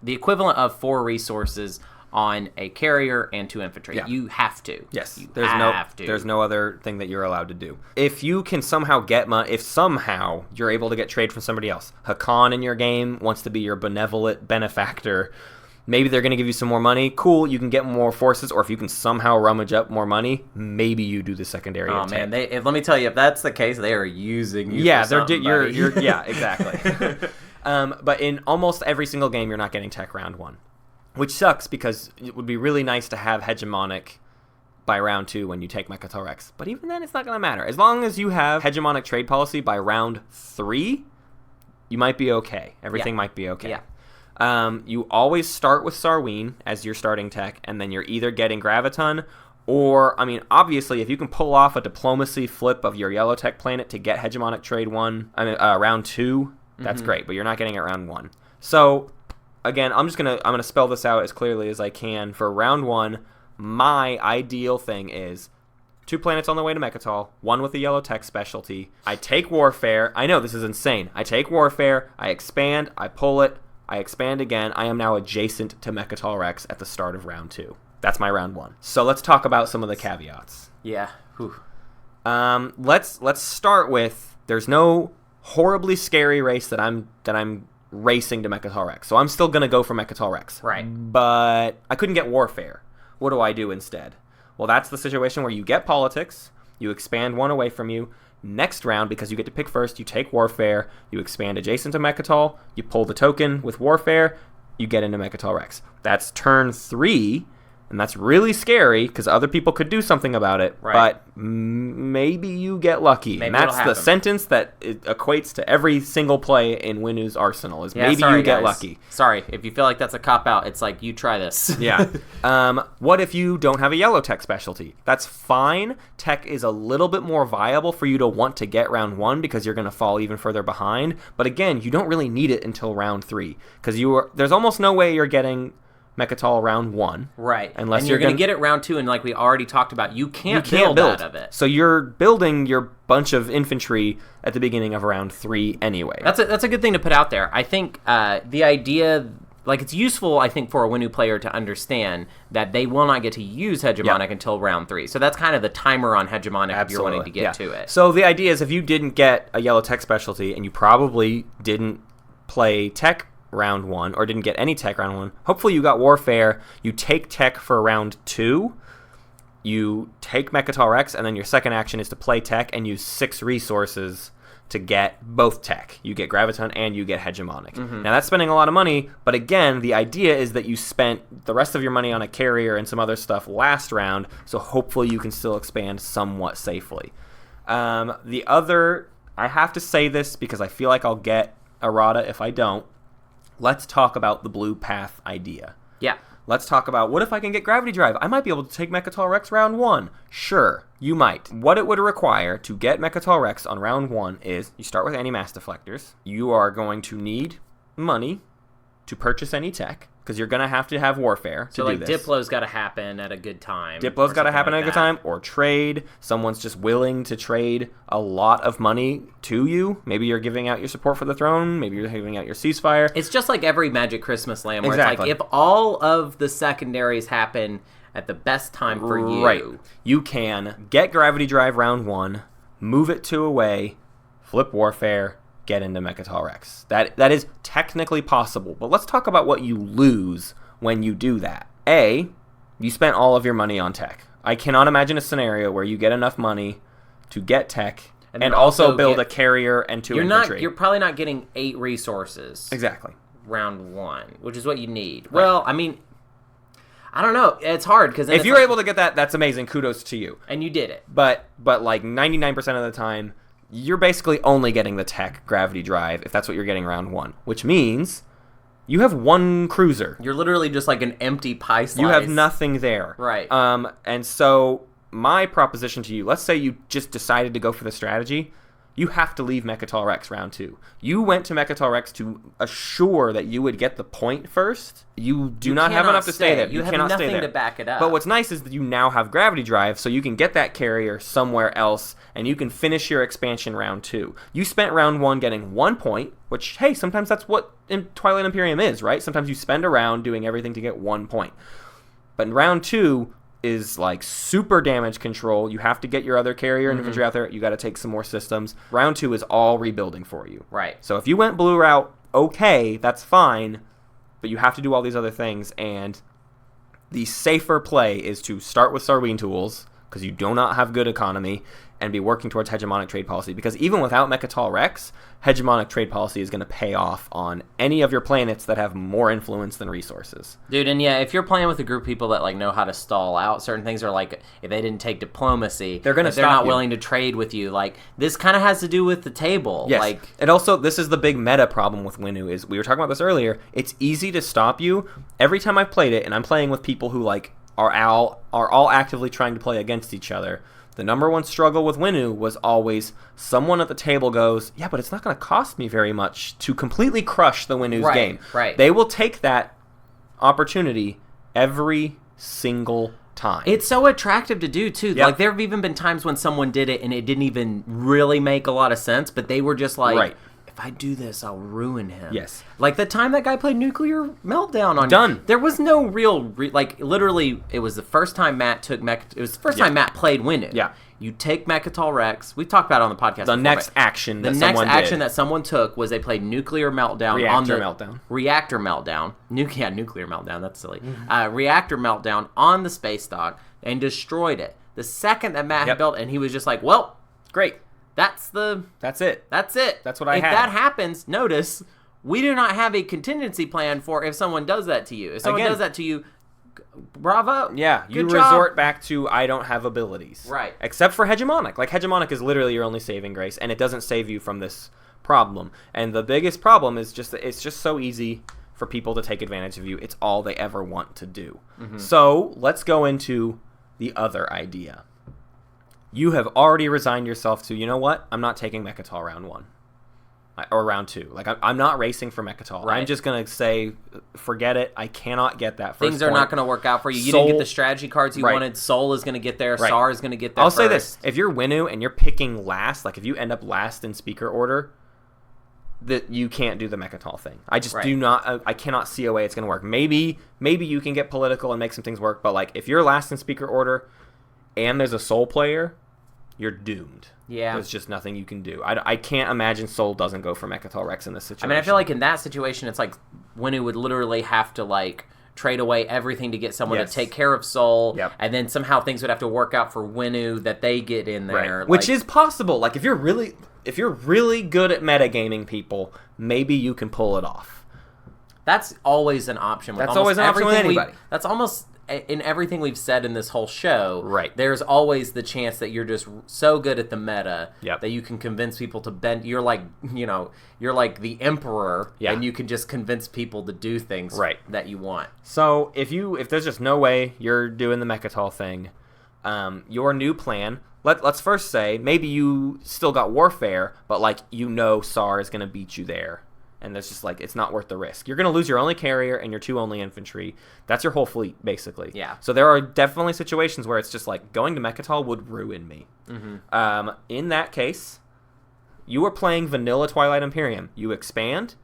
the equivalent of 4 resources on a carrier and 2 infantry. Yeah. You have to. Yes. There's There's no other thing that you're allowed to do. If you can somehow if somehow you're able to get trade from somebody else, Hakan in your game wants to be your benevolent benefactor. Maybe they're going to give you some more money. Cool, you can get more forces, or if you can somehow rummage up more money, maybe you do the secondary attack. Man, let me tell you, if that's the case, they are using you. Yeah, for you're yeah, exactly. But in almost every single game, you're not getting tech round 1, which sucks because it would be really nice to have hegemonic by round 2 when you take Mechatol Rex. But even then, it's not going to matter. As long as you have hegemonic trade policy by round 3, you might be okay. Everything might be okay. Yeah. You always start with Sarween as your starting tech, and then you're either getting Graviton, or, I mean, obviously, if you can pull off a diplomacy flip of your yellow tech planet to get hegemonic trade round 2, that's great, but you're not getting it round 1. So, again, I'm gonna spell this out as clearly as I can. For round 1, my ideal thing is 2 planets on the way to Mechatol, 1 with a yellow tech specialty. I take Warfare. I know, this is insane. I take Warfare, I expand, I pull it, I expand again. I am now adjacent to Mechatol Rex at the start of round 2. That's my round 1. So let's talk about some of the caveats. Yeah. Whew. Let's start with, there's no horribly scary race that I'm racing to Mechatol Rex. So I'm still gonna go for Mechatol Rex. Right. But I couldn't get Warfare. What do I do instead? Well, that's the situation where you get Politics, you expand 1 away from you. Next round, because you get to pick first, you take Warfare, you expand adjacent to Mechatol, you pull the token with Warfare, you get into Mechatol Rex. That's turn 3, and that's really scary because other people could do something about it, but maybe you get lucky. Maybe and that's the sentence that it equates to every single play in Winnu's arsenal is maybe you get lucky. Sorry, if you feel like that's a cop-out, it's like, you try this. Yeah. What if you don't have a yellow tech specialty? That's fine. Tech is a little bit more viable for you to want to get round 1 because you're going to fall even further behind. But again, you don't really need it until round 3 because there's almost no way you're getting Mechatol round 1. Right. Unless and you're going to get it round 2, and like we already talked about, you can't build out of it. So you're building your bunch of infantry at the beginning of round 3 anyway. That's a good thing to put out there. I think the idea, like, it's useful, I think, for a Winnu player to understand that they will not get to use hegemonic until round 3. So that's kind of the timer on hegemonic if you're wanting to get to it. So the idea is if you didn't get a yellow tech specialty and you probably didn't play tech round 1 or didn't get any tech round 1, hopefully you got Warfare, you take tech for round 2, you take Mechatol Rex, and then your second action is to play tech and use 6 resources to get both tech. You get Graviton and you get hegemonic. Now that's spending a lot of money, but again, the idea is that you spent the rest of your money on a carrier and some other stuff last round, so hopefully you can still expand somewhat safely. I have to say this because I feel like I'll get Errata if I don't. Let's talk about the blue path idea. Yeah. Let's talk about, what if I can get Gravity Drive? I might be able to take Mechatol Rex round 1. Sure, you might. What it would require to get Mechatol Rex on round 1 is, you start with anti-mass deflectors. You are going to need money to purchase any tech, because you're going to have Warfare to do this. So, like, Diplo's got to happen at a good time. Diplo's got to happen at a good time, or trade. Someone's just willing to trade a lot of money to you. Maybe you're giving out your support for the throne. Maybe you're giving out your ceasefire. It's just like every Magic Christmas Land, where it's like, if all of the secondaries happen at the best time for you. Right. You can get Gravity Drive round 1, move it 2 away, flip Warfare, get into Mechatol Rex. That is technically possible, but let's talk about what you lose when you do that. A, you spent all of your money on tech. I cannot imagine a scenario where you get enough money to get tech and also build a carrier and 2 infantry. You're probably not getting 8 resources. Exactly. Round 1, which is what you need. Right. Well, I mean, I don't know. It's hard because if you're able to get that, that's amazing. Kudos to you. And you did it. But like 99% of the time, you're basically only getting the tech gravity drive if that's what you're getting round 1, which means you have 1 cruiser. You're literally just like an empty pie slice. You have nothing there. Right. And so my proposition to you, let's say you just decided to go for the strategy, you have to leave Mechatol Rex round 2. You went to Mechatol Rex to assure that you would get the point first. You do not have enough to stay there. You have cannot nothing stay there to back it up. But what's nice is that you now have gravity drive, so you can get that carrier somewhere else, and you can finish your expansion round 2. You spent round 1 getting 1 point, which, hey, sometimes that's what Twilight Imperium is, right? Sometimes you spend a round doing everything to get 1 point. But in round 2 is like super damage control. You have to get your other carrier and infantry out there. You got to take some more systems. Round 2 is all rebuilding for you. Right. So if you went blue route, okay, that's fine, but you have to do all these other things, and the safer play is to start with Sarween tools, because you do not have good economy, and be working towards hegemonic trade policy. Because even without Mechatol Rex, hegemonic trade policy is going to pay off on any of your planets that have more influence than resources. Dude, and yeah, if you're playing with a group of people that like know how to stall out certain things, or like if they didn't take diplomacy, they're going to they're not willing to trade with you. Like this kind of has to do with the table. Yes. Like, and also, this is the big meta problem with Winnu, is we were talking about this earlier. It's easy to stop you. Every time I've played it, and I'm playing with people who like are all actively trying to play against each other, the number one struggle with Winnu was always someone at the table goes, yeah, but it's not going to cost me very much to completely crush the Winnu's game. Right. They will take that opportunity every single time. It's so attractive to do, too. Yep. Like, there have even been times when someone did it and it didn't even really make a lot of sense, but they were just like, right. if I do this, I'll ruin him. Yes. Like the time that guy played Nuclear Meltdown on Done. you. There was no real, like, literally, it was the first time Matt took it was the first time Matt played Winnu. Yeah. You take Mechatol Rex. We talked about it on the podcast The before, next but action the that next someone action did. that someone took was they played Nuclear Meltdown Reactor Meltdown. Reactor Meltdown. Nuclear Meltdown. That's silly. Reactor Meltdown on the space dock and destroyed it. The second that Matt had built, and he was just like, well, Great. That's it. That's it. That's what I if had. If that happens, notice we do not have a contingency plan for if someone does that to you. If someone does that to you, bravo. Yeah, you Good job. resort back to I don't have abilities. Right. Except for hegemonic. Like hegemonic is literally your only saving grace, and it doesn't save you from this problem. And the biggest problem is just that it's just so easy for people to take advantage of you. It's all they ever want to do. Mm-hmm. So let's go into the other idea. You have already resigned yourself to, you know what? I'm not taking Mechatol round 1. Or round 2. Like, I'm not racing for Mechatol. Right. I'm just going to say, forget it. I cannot get that first Things are point. not going to work out for you. You Soul, didn't get the strategy cards you right. wanted. Soul is going to get there. Right. Sar is going to get there I'll first. say this. If you're Winnu and you're picking last, like if you end up last in speaker order, that you can't do the Mechatol thing. I just do not, I cannot see a way it's going to work. Maybe you can get political and make some things work, but like if you're last in speaker order and there's a Soul player, you're doomed. Yeah. There's just nothing you can do. I can't imagine Soul doesn't go for Mechatol Rex in this situation. I mean, I feel like in that situation, it's like Winnu would literally have to like trade away everything to get someone to take care of Soul, and then somehow things would have to work out for Winnu that they get in there. Right. Which is possible. Like if you're really good at metagaming people, maybe you can pull it off. That's always an option. That's always an option with anybody. That's almost in everything we've said in this whole show. Right. There's always the chance that you're just so good at the meta that you can convince people to bend. You're like, you're like the emperor, and you can just convince people to do things that you want. So if there's just no way you're doing the Mechatol thing, your new plan. Let's first say maybe you still got warfare, but like Sar is gonna beat you there. And that's just like, it's not worth the risk. You're going to lose your only carrier and your 2 only infantry. That's your whole fleet, basically. Yeah. So there are definitely situations where it's just like, going to Mechatol would ruin me. Mm-hmm. In that case, you are playing vanilla Twilight Imperium. You expand.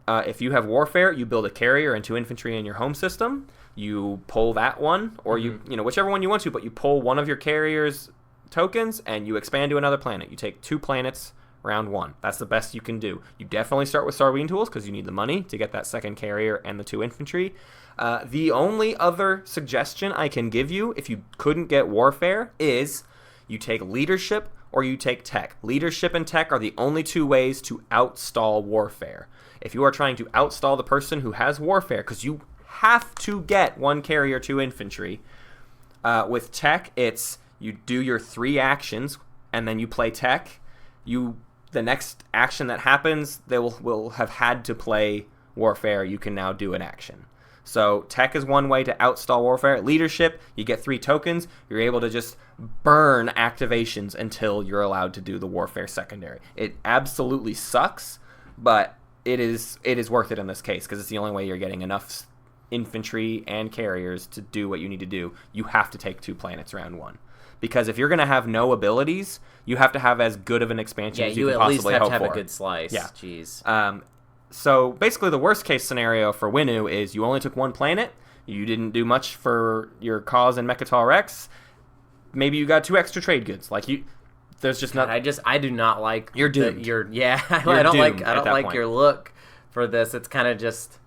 If you have warfare, you build a carrier and 2 infantry in your home system. You pull that one, or you whichever one you want to, but you pull one of your carrier's tokens and you expand to another planet. You take 2 planets. Round 1. That's the best you can do. You definitely start with Sarween tools because you need the money to get that second carrier and the 2 infantry. The only other suggestion I can give you if you couldn't get warfare is you take leadership or you take tech. Leadership and tech are the only 2 ways to outstall warfare. If you are trying to outstall the person who has warfare, because you have to get 1 carrier, 2 infantry, with tech it's you do your 3 actions and then you play tech. the next action that happens, they will have had to play warfare. You can now do an action. So tech is one way to outstall warfare. Leadership, you get 3 tokens. You're able to just burn activations until you're allowed to do the warfare secondary. It absolutely sucks, but it is worth it in this case because it's the only way you're getting enough infantry and carriers to do what you need to do. You have to take 2 planets round 1. Because if you're going to have no abilities, you have to have as good of an expansion as you can possibly hope for. Yeah, you at least have to have a good slice. Yeah. Jeez. So basically the worst case scenario for Winnu is you only took 1 planet, you didn't do much for your cause in Mechatol Rex, maybe you got 2 extra trade goods. There's just not... I do not like... You're doomed. I don't like your look for this. It's kind of just...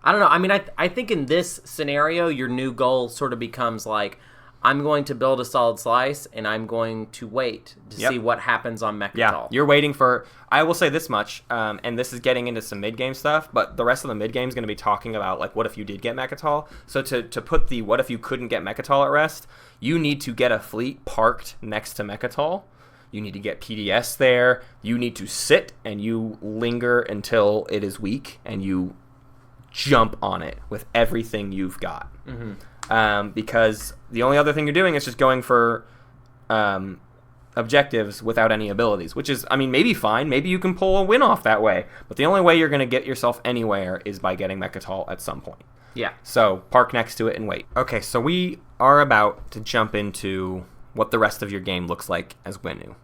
I don't know. I mean, I think in this scenario, your new goal sort of becomes like, I'm going to build a solid slice, and I'm going to wait to see what happens on Mechatol. Yeah, you're waiting for... I will say this much, and this is getting into some mid-game stuff, but the rest of the mid-game is going to be talking about, what if you did get Mechatol? So to put the what if you couldn't get Mechatol at rest, you need to get a fleet parked next to Mechatol. You need to get PDS there. You need to sit, and you linger until it is weak, and you jump on it with everything you've got. Mm-hmm. Because the only other thing you're doing is just going for objectives without any abilities, which is, maybe fine. Maybe you can pull a win off that way. But the only way you're going to get yourself anywhere is by getting Mechatol at some point. Yeah. So park next to it and wait. Okay, so we are about to jump into what the rest of your game looks like as Winnu.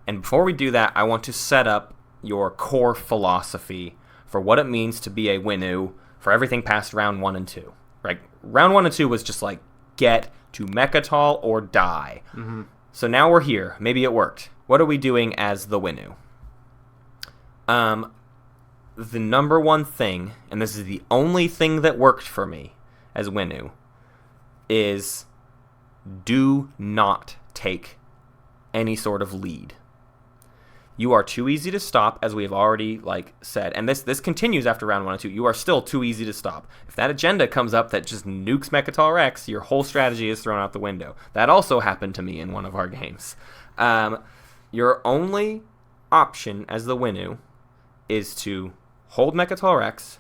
And before we do that, I want to set up your core philosophy for what it means to be a Winnu for everything past round 1 and 2. Right, round 1 and 2 was just get to Mechatol or die. Mm-hmm. So now we're here. Maybe it worked. What are we doing as the Winnu? The number one thing, and this is the only thing that worked for me as Winnu, is do not take any sort of lead. You are too easy to stop, as we have already said, and this continues after round 1 and 2. You are still too easy to stop. If that agenda comes up that just nukes Mechatol Rex, your whole strategy is thrown out the window. That also happened to me in one of our games. Your only option as the Winnu is to hold Mechatol Rex,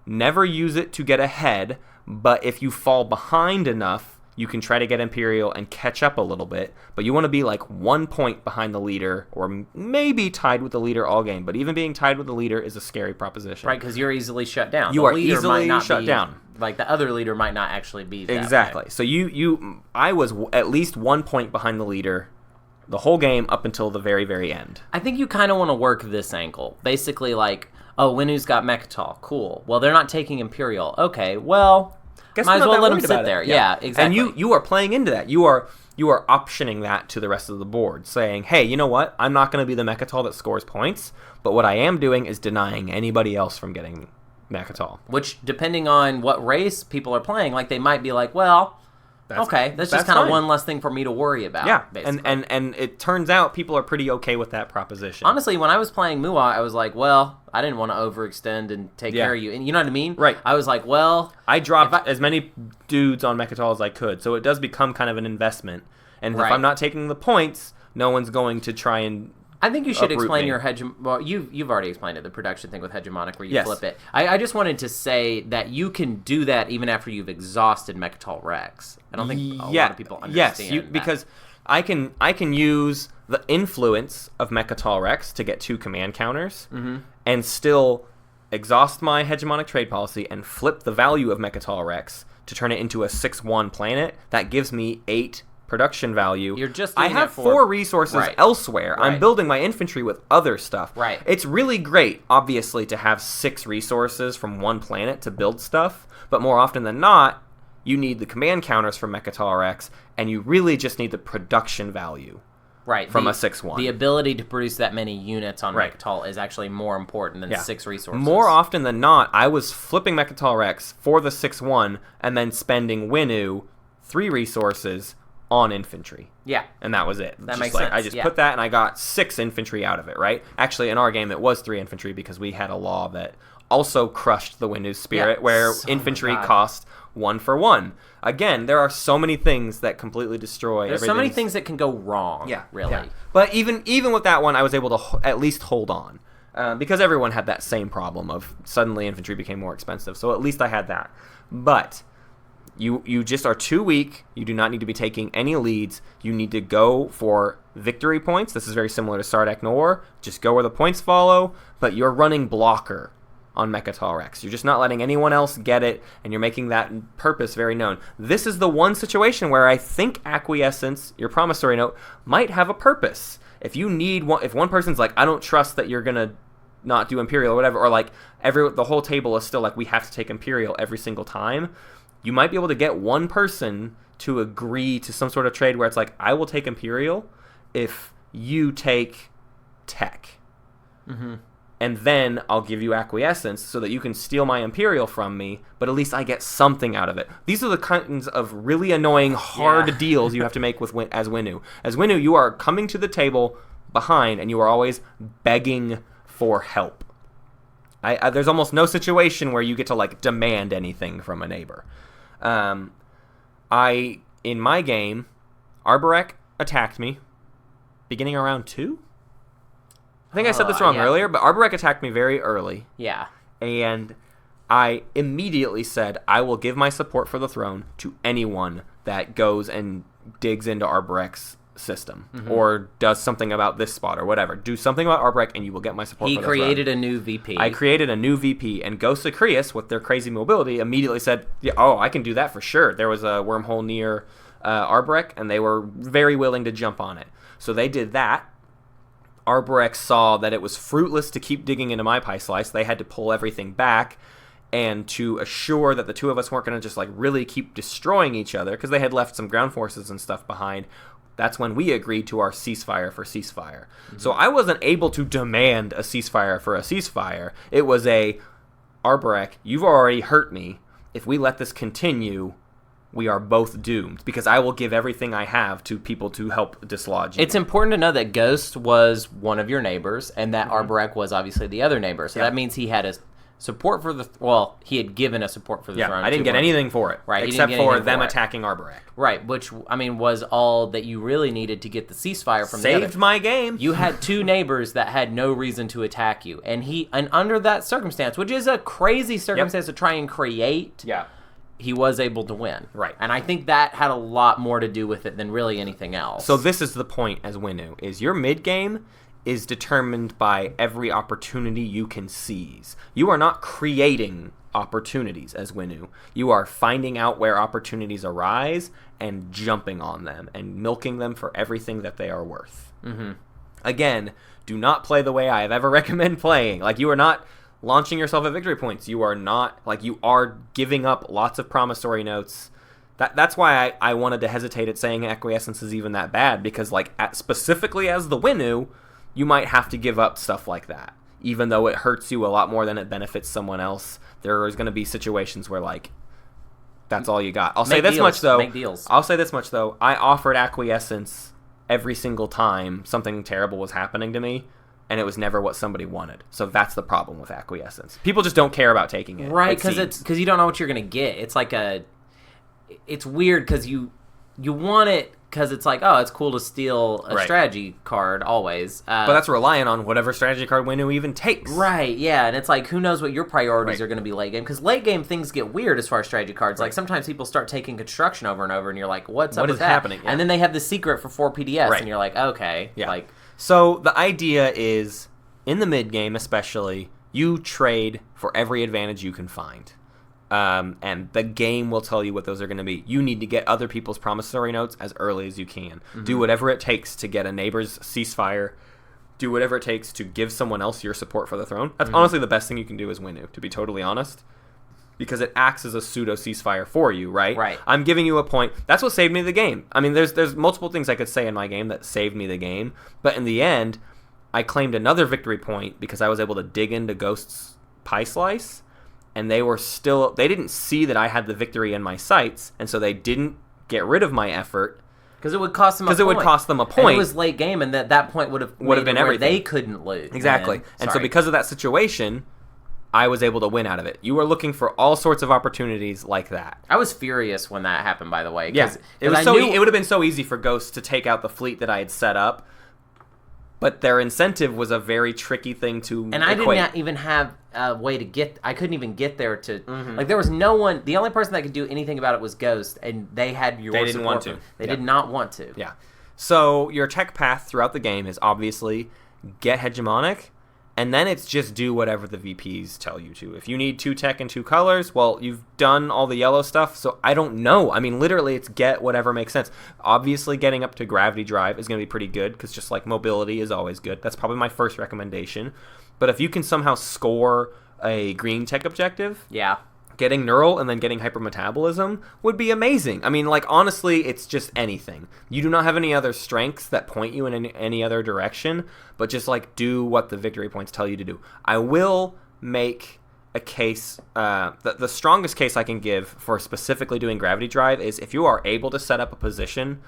never use it to get ahead, but if you fall behind enough, you can try to get Imperial and catch up a little bit, but you want to be 1 point behind the leader, or maybe tied with the leader all game. But even being tied with the leader is a scary proposition. Right, because you're easily shut down. You are easily shut down. The other leader might not actually be that exactly. way. So I was at least 1 point behind the leader the whole game up until the very, very end. I think you kind of want to work this angle. Basically, Winnu's got Mechatol. Cool. Well, they're not taking Imperial. Okay, well... might as well let them sit there. Yeah, exactly. And you are playing into that. You are optioning that to the rest of the board, saying, hey, you know what? I'm not going to be the Mechatol that scores points, but what I am doing is denying anybody else from getting Mechatol. Which, depending on what race people are playing, they might be that's just kind of one less thing for me to worry about. Yeah, basically. and it turns out people are pretty okay with that proposition. Honestly, when I was playing Muaat, I was I didn't want to overextend and take care of you. And you know what I mean? Right. I was I dropped as many dudes on Mechatol as I could, so it does become kind of an investment. And if I'm not taking the points, no one's going to try and I think you should explain your well, you've already explained it, the production thing with hegemonic where you flip it. I just wanted to say that you can do that even after you've exhausted Mechatol Rex. I don't think a lot of people understand that. Because I can use the influence of Mechatol Rex to get 2 command counters and still exhaust my hegemonic trade policy and flip the value of Mechatol Rex to turn it into a 6/1 planet. That gives me 8 production value. You're just I have 4 resources elsewhere. Right. I'm building my infantry with other stuff. Right. It's really great, obviously, to have 6 resources from 1 planet to build stuff, but more often than not, you need the command counters from Mechatol Rex, and you really just need the production value. Right. From a 6/1. The ability to produce that many units on Mechatol is actually more important than 6 resources. More often than not, I was flipping Mechatol Rex for the 6/1 and then spending Winnu 3 resources on infantry. Yeah. And that was it. That makes sense. I just put that and I got 6 infantry out of it, right? Actually, in our game, it was 3 infantry because we had a law that also crushed the Winnu's spirit, Yeah. where Oh my infantry God. cost 1 for 1. Again, there are so many things that completely destroy There's so many everything's- things that can go wrong. Yeah, really. yeah. But even with that one, I was able to at least hold on. Because everyone had that same problem of suddenly infantry became more expensive. So at least I had that. But you just are too weak. You do not need to be taking any leads. You need to go for victory points. This is very similar to Sardak Nor. Just go where the points follow. But you're running blocker on Mechatol Rex. You're just not letting anyone else get it, and you're making that purpose very known. This is the one situation where I think Acquiescence, your promissory note, might have a purpose. If you need one, if one person's like, I don't trust that you're gonna not do Imperial or whatever, or like the whole table is still like, we have to take Imperial every single time, you might be able to get one person to agree to some sort of trade where it's like, I will take Imperial if you take Tech. Mm-hmm. And then I'll give you Acquiescence so that you can steal my Imperial from me, but at least I get something out of it. These are the kinds of really annoying, hard deals you have to make as Winnu. As Winnu, you are coming to the table behind, and you are always begging for help. There's almost no situation where you get to like demand anything from a neighbor. In my game, Arborek attacked me beginning around 2. I think I said this wrong earlier, but Arborek attacked me very early. Yeah. And I immediately said, I will give my support for the throne to anyone that goes and digs into Arborek's system or does something about this spot or whatever. Do something about Arborek and you will get my support He for the throne. created a new VP. I created a new VP, and Ghosts of Creus, with their crazy mobility, immediately said, yeah, oh, I can do that for sure. There was a wormhole near Arborek, and they were very willing to jump on it. So they did that. Arborek saw that it was fruitless to keep digging into my pie slice. They had to pull everything back, and to assure that the two of us weren't going to just like really keep destroying each other, because they had left some ground forces and stuff behind, that's when we agreed to our ceasefire for ceasefire. So I wasn't able to demand a ceasefire for a ceasefire. It was Arborek, you've already hurt me. If we let this continue, we are both doomed, because I will give everything I have to people to help dislodge you. It's important to know that Ghost was one of your neighbors, and that Arborek was obviously the other neighbor. So that means he had a support for the... he had given a support for the throne. I didn't get anything for it, right? Except for them attacking Arborek. Right, which, I mean, was all that you really needed to get the ceasefire from the other. Saved my game. You had two neighbors that had no reason to attack you, and under that circumstance, which is a crazy circumstance to try and create... Yeah. He was able to win. Right. And I think that had a lot more to do with it than really anything else. So this is the point as Winnu, is your mid-game is determined by every opportunity you can seize. You are not creating opportunities as Winnu. You are finding out where opportunities arise and jumping on them and milking them for everything that they are worth. Mm-hmm. Again, do not play the way I have ever recommend playing. Like, you are not launching yourself at victory points. You are not, like, you are giving up lots of promissory notes. That's why I wanted to hesitate at saying Acquiescence is even that bad, because, like, specifically as the Winnu, you might have to give up stuff like that. Even though it hurts you a lot more than it benefits someone else, there is going to be situations where, like, that's all you got. I'll say this much, though. Make deals. I'll say this much, though. I offered Acquiescence every single time something terrible was happening to me, and it was never what somebody wanted. So that's the problem with Acquiescence. People just don't care about taking it. Right, because you don't know what you're going to get. It's like it's weird because you want it because it's like, oh, it's cool to steal a strategy card always. But that's reliant on whatever strategy card Winnu even takes. Right, yeah, and it's like, who knows what your priorities are going to be late game, because late game things get weird as far as strategy cards. Like, sometimes people start taking construction over and over, and you're like, what's up with that? Happening? Yeah. And then they have the secret for 4 PDS, and you're like, okay. Yeah. Like, so the idea is, in the mid-game especially, you trade for every advantage you can find. And the game will tell you what those are going to be. You need to get other people's promissory notes as early as you can. Mm-hmm. Do whatever it takes to get a neighbor's ceasefire. Do whatever it takes to give someone else your support for the throne. That's honestly the best thing you can do as Winnu, to be totally honest. Because it acts as a pseudo ceasefire for you, right? Right. I'm giving you a point. That's what saved me the game. I mean, there's multiple things I could say in my game that saved me the game. But in the end, I claimed another victory point because I was able to dig into Ghost's pie slice. And they didn't see that I had the victory in my sights, and so they didn't get rid of my effort. Because it would cost them a point. Because it would cost them a point. And it was late game, and that point would have been everything. they couldn't lose. Exactly. And so because of that situation, I was able to win out of it. You are looking for all sorts of opportunities like that. I was furious when that happened, by the way. Yeah, it would have been so easy for Ghosts to take out the fleet that I had set up, but their incentive was a very tricky thing to And I didn't even have a way to get... I couldn't even get there to... Like, there was no one... The only person that could do anything about it was Ghost, and they had your support. They didn't want to. They did not want to. Yeah. So your tech path throughout the game is obviously get hegemonic, and then it's just do whatever the VPs tell you to. If you need 2 tech and 2 colors, well, you've done all the yellow stuff, so I don't know. I mean, literally, it's get whatever makes sense. Obviously, getting up to gravity drive is going to be pretty good, because just like mobility is always good. That's probably my first recommendation. But if you can somehow score a green tech objective... Yeah. Getting neural and then getting hypermetabolism would be amazing. I mean, like, honestly, it's just anything. You do not have any other strengths that point you in any other direction, but just, like, do what the victory points tell you to do. I will make a case, the strongest case I can give for specifically doing gravity drive is if you are able to set up a position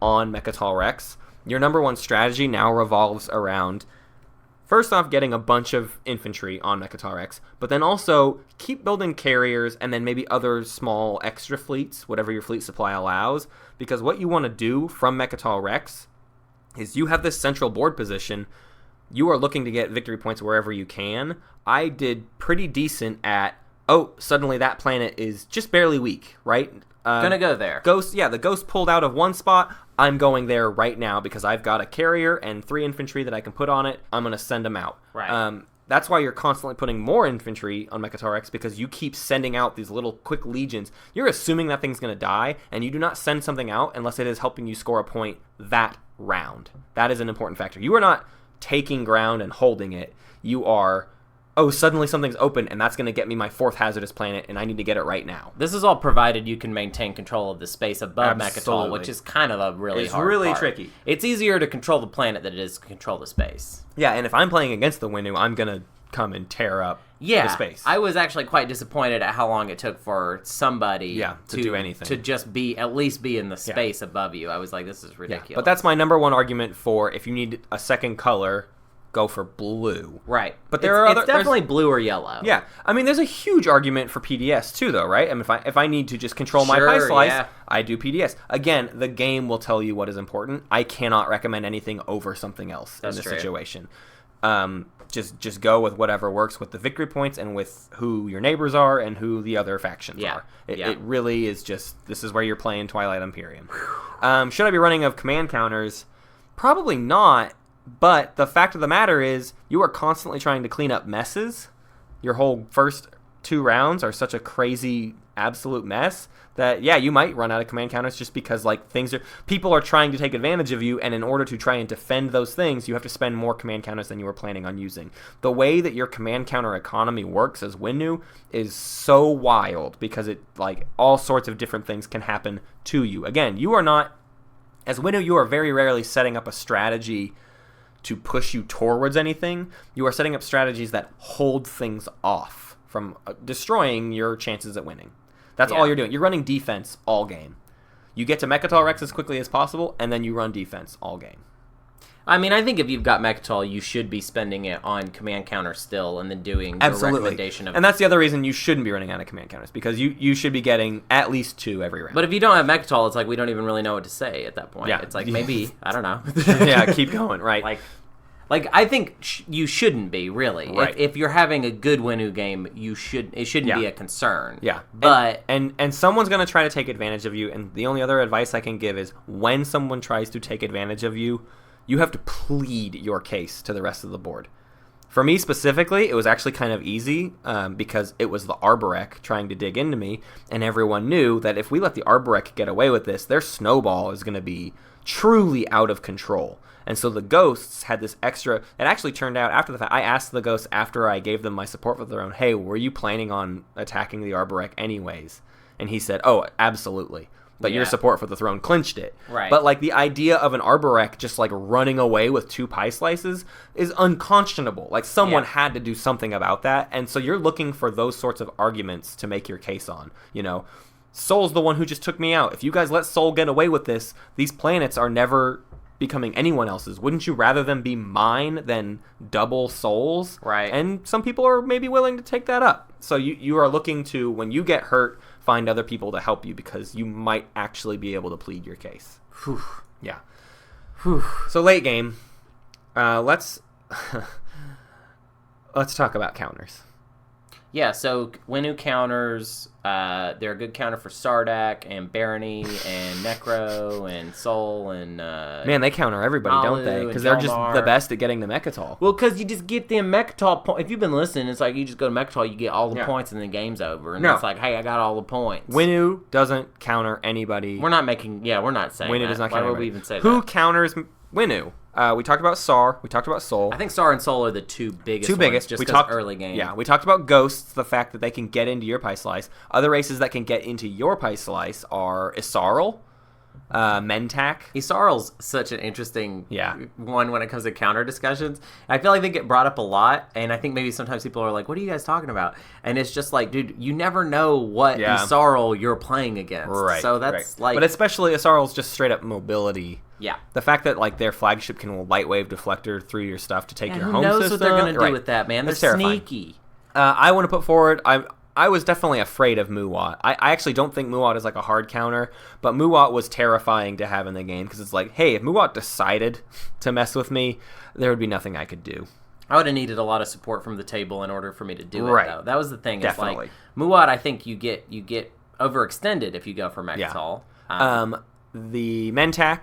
on Mechatol Rex, your number one strategy now revolves around... First off, getting a bunch of infantry on Mechatol Rex, but then also keep building carriers and then maybe other small extra fleets, whatever your fleet supply allows, because what you want to do from Mechatol Rex is you have this central board position. You are looking to get victory points wherever you can. I did pretty decent at, suddenly that planet is just barely weak, right? Gonna go there. The Ghost pulled out of one spot. I'm going there right now because I've got a carrier and 3 infantry that I can put on it. I'm going to send them out. Right. That's why you're constantly putting more infantry on Mechatol Rex, because you keep sending out these little quick legions. You're assuming that thing's going to die, and you do not send something out unless it is helping you score a point that round. That is an important factor. You are not taking ground and holding it. You are... suddenly something's open, and that's going to get me my 4th hazardous planet, and I need to get it right now. This is all provided you can maintain control of the space above Absolutely. Mechatol, which is kind of a really hard really part. tricky. It's easier to control the planet than it is to control the space. Yeah, and if I'm playing against the Winnu, I'm going to come and tear up the space. I was actually quite disappointed at how long it took for somebody to do anything. To just at least be in the space above you. I was like, this is ridiculous. Yeah. But that's my number one argument for if you need a second color... go for blue. Right. But it's definitely blue or yellow. Yeah. I mean, there's a huge argument for PDS too, though, right? I mean, if I need to just control my pie slice, I do PDS. Again, the game will tell you what is important. I cannot recommend anything over something else in this situation. Just go with whatever works with the victory points and with who your neighbors are and who the other factions are. It really is just, this is where you're playing Twilight Imperium. Should I be running of command counters? Probably not. But the fact of the matter is, you are constantly trying to clean up messes. Your whole first 2 rounds are such a crazy, absolute mess that, you might run out of command counters just because, like, people are trying to take advantage of you, and in order to try and defend those things, you have to spend more command counters than you were planning on using. The way that your command counter economy works as Winnu is so wild because all sorts of different things can happen to you. Again, as Winnu, you are very rarely setting up a strategy to push you towards anything. You are setting up strategies that hold things off from destroying your chances at winning. That's all you're doing. You're running defense all game. You get to Mechatol Rex as quickly as possible, and then you run defense all game. I mean, I think if you've got Mechatol, you should be spending it on command counter still, and then doing the recommendation of... And that's the other reason you shouldn't be running out of command counters, because you should be getting at least 2 every round. But if you don't have Mechatol, it's like we don't even really know what to say at that point. Yeah. It's like, maybe, I don't know. Keep going, right. Like I think you shouldn't be, really. Right. If you're having a good Winnu game, it shouldn't be a concern. Yeah. But and someone's going to try to take advantage of you, and the only other advice I can give is when someone tries to take advantage of you, you have to plead your case to the rest of the board. For me specifically, it was actually kind of easy because it was the Arborek trying to dig into me, and everyone knew that if we let the Arborek get away with this, their snowball is going to be truly out of control. And so the Ghosts had this extra... It actually turned out after the fact... I asked the Ghosts after I gave them my support for their own, hey, were you planning on attacking the Arborek anyways? And he said, absolutely. But your support for the throne clinched it. Right. But, the idea of an Arborek just, running away with 2 pie slices is unconscionable. Someone had to do something about that. And so you're looking for those sorts of arguments to make your case on, Sol's the one who just took me out. If you guys let Sol get away with this, these planets are never becoming anyone else's? Wouldn't you rather them be mine than double souls? Right. And some people are maybe willing to take that up. So you are looking to, when you get hurt, find other people to help you because you might actually be able to plead your case. Whew. Yeah. Whew. So late game, let's talk about counters. Yeah, so Winnu counters, they're a good counter for Sardak and Barony and Necro and Soul and... Man, they counter everybody, don't they? Malu Because and they're just Delmar. the best at getting the Mechatol. Well, because you just get them Mechatol points. If you've been listening, it's like you just go to Mechatol, you get all the Yeah. points, and then the game's over. And No. it's like, hey, I got all the points. Winnu doesn't counter anybody. We're not making... Yeah, we're not saying Winnu that. does not Why counter would we anybody. even say Who that? counters Winnu? We talked about Sar. We talked about Soul. I think Sar and Soul are the two biggest ones, just we because talked early game. Yeah, we talked about Ghosts, the fact that they can get into your pie slice. Other races that can get into your pie slice are Isarl, Mentak. Isarl's such an interesting Yeah. one when it comes to counter discussions. I feel like they get brought up a lot, and I think maybe sometimes people are like, what are you guys talking about? And it's just like, dude, you never know what Yeah. Isarl you're playing against. Right. So that's like... But especially Isarl's just straight up mobility. Yeah. The fact that like their flagship can light wave deflector through your stuff to take And your who home knows system. what they're going to do Right. with that, man? They're That's terrifying. sneaky. I want to put forward. I was definitely afraid of Muaat. I actually don't think Muaat is like a hard counter, but Muaat was terrifying to have in the game because it's like, hey, if Muaat decided to mess with me, there would be nothing I could do. I would have needed a lot of support from the table in order for me to do Right. it, though. That was the thing. It's Definitely. like, Muaat, I think you get overextended if you go for Mechatol. The Mentak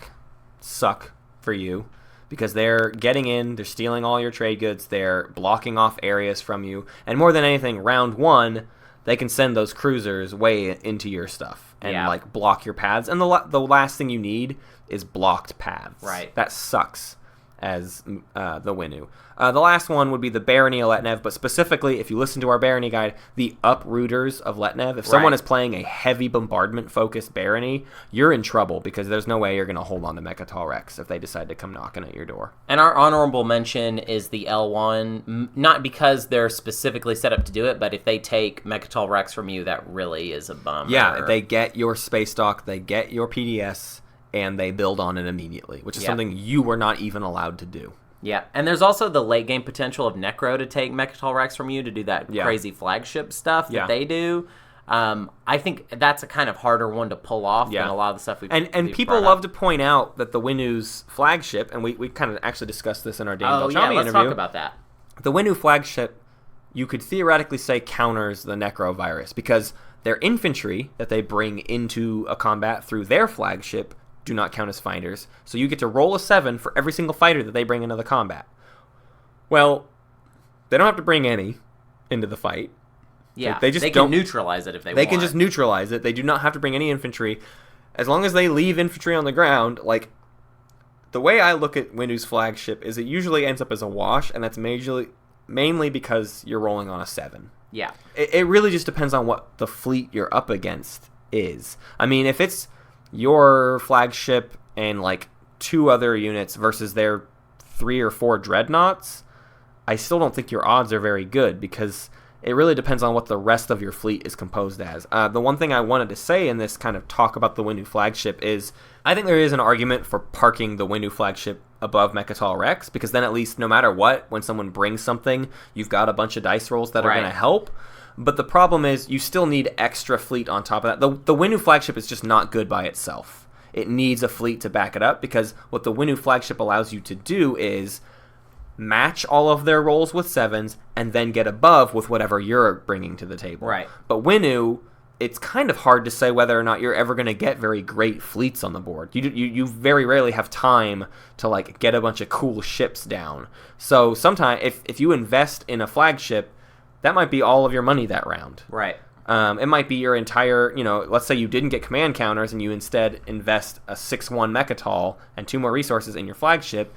suck for you because they're getting in, they're stealing all your trade goods, they're blocking off areas from you, and more than anything, round one, they can send those cruisers way into your stuff and Yeah. like block your paths. And the last thing you need is blocked paths. Right. That sucks as the Winnu. The last one would be the Barony of Letnev, but specifically, if you listen to our Barony guide, the uprooters of Letnev. If someone Right. is playing a heavy bombardment-focused Barony, you're in trouble because there's no way you're going to hold on to Mechatol Rex if they decide to come knocking at your door. And our honorable mention is the L1, not because they're specifically set up to do it, but if they take Mechatol Rex from you, that really is a bummer. Yeah, they get your space dock, they get your PDS, and they build on it immediately, which is Yep. something you were not even allowed to do. Yeah, and there's also the late game potential of Necro to take Mechatol Rex from you to do that Yeah. crazy flagship stuff that Yeah. they do. I think that's a kind of harder one to pull off Yeah. than a lot of the stuff we've And people love to point out that the Winnu's flagship, and we kind of actually discussed this in our Daniel Oh, Beltrami yeah, let's interview. talk about that. The Winnu flagship, you could theoretically say counters the Necro virus because their infantry that they bring into a combat through their flagship do not count as fighters. So you get to roll a 7 for every single fighter that they bring into the combat. Well, they don't have to bring any into the fight. Yeah, They just can don't- neutralize it if they want. They can just neutralize it. They do not have to bring any infantry. As long as they leave infantry on the ground, like, the way I look at Winnu's flagship is it usually ends up as a wash, and that's mainly because you're rolling on a 7. Yeah. It really just depends on what the fleet you're up against is. I mean, if it's your flagship and, like, 2 other units versus their 3 or 4 dreadnoughts, I still don't think your odds are very good because it really depends on what the rest of your fleet is composed as. The one thing I wanted to say in this kind of talk about the Winnu flagship is I think there is an argument for parking the Winnu flagship above Mechatol Rex because then at least no matter what, when someone brings something, you've got a bunch of dice rolls that are Right. going to help. But the problem is you still need extra fleet on top of that. The Winnu flagship is just not good by itself. It needs a fleet to back it up because what the Winnu flagship allows you to do is match all of their rolls with 7s and then get above with whatever you're bringing to the table. Right. But Winnu, it's kind of hard to say whether or not you're ever going to get very great fleets on the board. You very rarely have time to like get a bunch of cool ships down. So sometimes if you invest in a flagship, that might be all of your money that round. Right. It might be your entire, let's say you didn't get command counters and you instead invest a 6-1 Mechatol and 2 more resources in your flagship.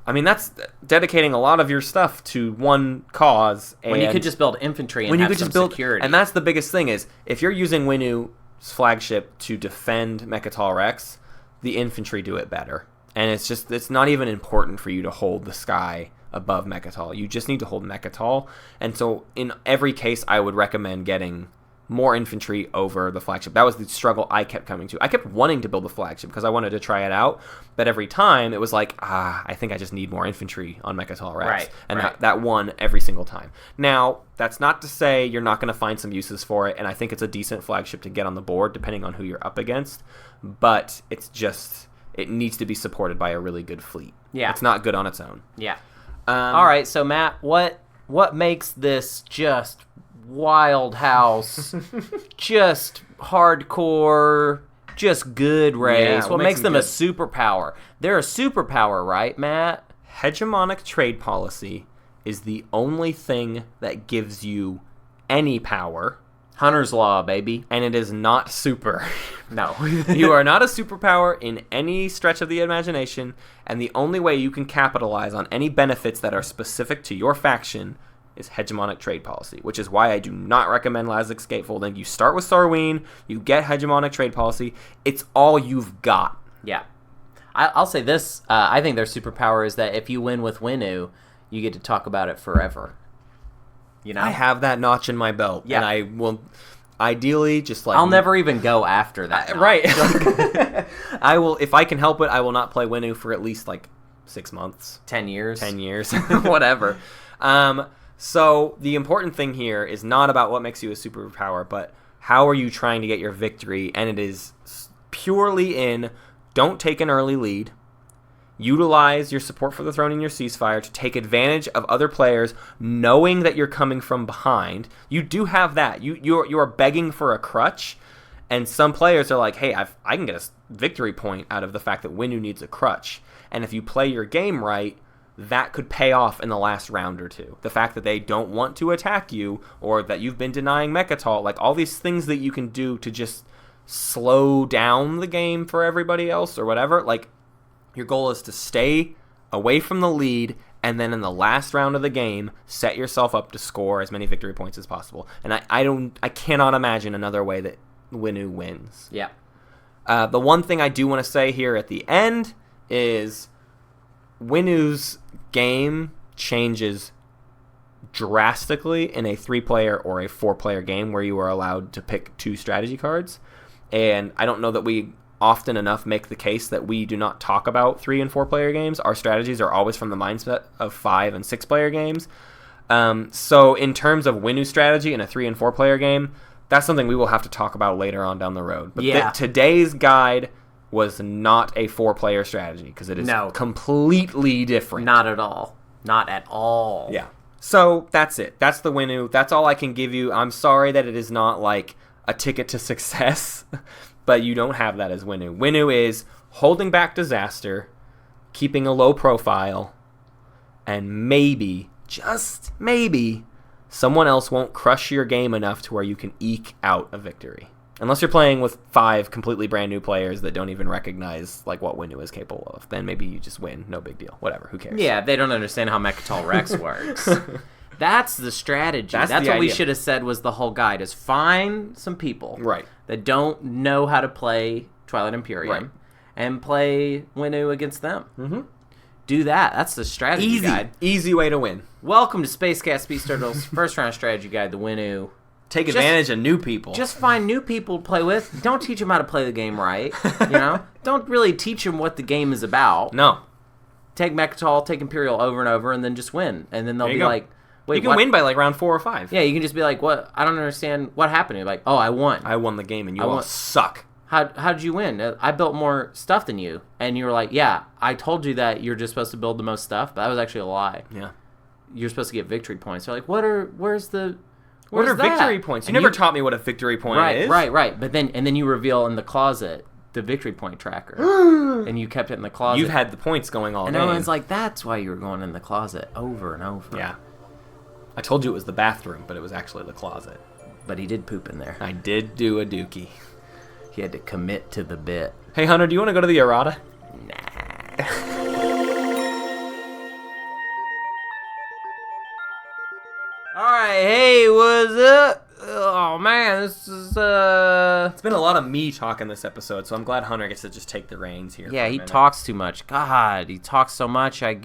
I mean, that's dedicating a lot of your stuff to one cause. When you could just build infantry and have some security. And that's the biggest thing is, if you're using Winnu's flagship to defend Mechatol Rex, the infantry do it better. And it's not even important for you to hold the sky above Mechatol. You just need to hold Mechatol. And so in every case, I would recommend getting more infantry over the flagship. That was the struggle I kept coming to. I kept wanting to build the flagship because I wanted to try it out, but every time it was like, I think I just need more infantry on Mechatol Rex. Right, and right. that won every single time. Now, that's not to say you're not going to find some uses for it, and I think it's a decent flagship to get on the board depending on who you're up against, but it needs to be supported by a really good fleet. Yeah. It's not good on its own. Yeah. All right, so Matt, what makes this just wild house, just hardcore, just good race? Yeah, what makes them good? a superpower? They're a superpower, right, Matt? Hegemonic trade policy is the only thing that gives you any power, Hunter's Law, baby. and it is not super. No. You are not a superpower in any stretch of the imagination, and the only way you can capitalize on any benefits that are specific to your faction is hegemonic trade policy, which is why I do not recommend Lazik's Gatefolding. You start with Sarween, you get hegemonic trade policy. It's all you've got. Yeah. I'll say this. I think their superpower is that if you win with Winnu, you get to talk about it forever. You know? I have that notch in my belt, Yeah. and I will ideally just like... I'll never even go after that. Right. I will, if I can help it, I will not play Winnu for at least like 6 months. 10 years. 10 years. Whatever. So the important thing here is not about what makes you a superpower, but how are you trying to get your victory, and it is purely in don't take an early lead. Utilize your support for the throne and your ceasefire to take advantage of other players, knowing that you're coming from behind. You do have that. You are begging for a crutch, and some players are like, hey, I can get a victory point out of the fact that Winnu needs a crutch. And if you play your game right, that could pay off in the last round or two. The fact that they don't want to attack you, or that you've been denying Mechatol, like all these things that you can do to just slow down the game for everybody else or whatever, like your goal is to stay away from the lead, and then in the last round of the game, set yourself up to score as many victory points as possible. And I cannot imagine another way that Winnu wins. Yeah. The one thing I do want to say here at the end is Winnu's game changes drastically in a 3-player or a 4-player game where you are allowed to pick 2 strategy cards. And I don't know that we often enough make the case that we do not talk about 3 and 4-player games. Our strategies are always from the mindset of 5 and 6-player games. So in terms of Winnu strategy in a 3 and 4-player game, that's something we will have to talk about later on down the road. But Yeah. Today's guide was not a 4-player strategy because it is completely different. Not at all. Not at all. Yeah. So that's it. That's the Winnu. That's all I can give you. I'm sorry that it is not like a ticket to success, but you don't have that as Winnu. Winnu is holding back disaster, keeping a low profile, and maybe, just maybe, someone else won't crush your game enough to where you can eke out a victory. Unless you're playing with 5 completely brand new players that don't even recognize like what Winnu is capable of, then maybe you just win. No big deal. Whatever. Who cares? Yeah, they don't understand how Mechatol Rex works. That's the strategy. That's the what we idea. should have said was the whole guide, is find some people Right. that don't know how to play Twilight Imperium Right. and play Winnu against them. Mm-hmm. Do that. That's the strategy guide. Easy way to win. Welcome to Space Cat Space Turtles first round strategy guide, the Winnu. Take advantage of new people. Just find new people to play with. Don't teach them how to play the game right. You know, don't really teach them what the game is about. No. Take Mechatol, take Imperial over and over, and then just win. And then they'll There be you go. like, "Wait, You can what?" win by like round 4 or 5. Yeah, you can just be like, "What? I don't understand what happened." You're like, "Oh, I won. I won the game and you I all won. suck. How'd you win? I built more stuff than you." And you were like, "Yeah, I told you that you're just supposed to build the most stuff, but that was actually a lie. Yeah. You're supposed to get victory points." They're like, "Where's that?" What are victory points? You And never taught me what a victory point is. Right. But then you reveal in the closet the victory point tracker, and you kept it in the closet. You've had the points going all and day. everyone's like, "That's why you were going in the closet over and over." Yeah. I told you it was the bathroom, but it was actually the closet. But he did poop in there. I did do a dookie. He had to commit to the bit. Hey, Hunter, do you want to go to the Errata? Nah. Alright, hey, what's up? Oh man, this is It's been a lot of me talking this episode, so I'm glad Hunter gets to just take the reins here. yeah, for a he minute. talks too much. God, he talks so much. I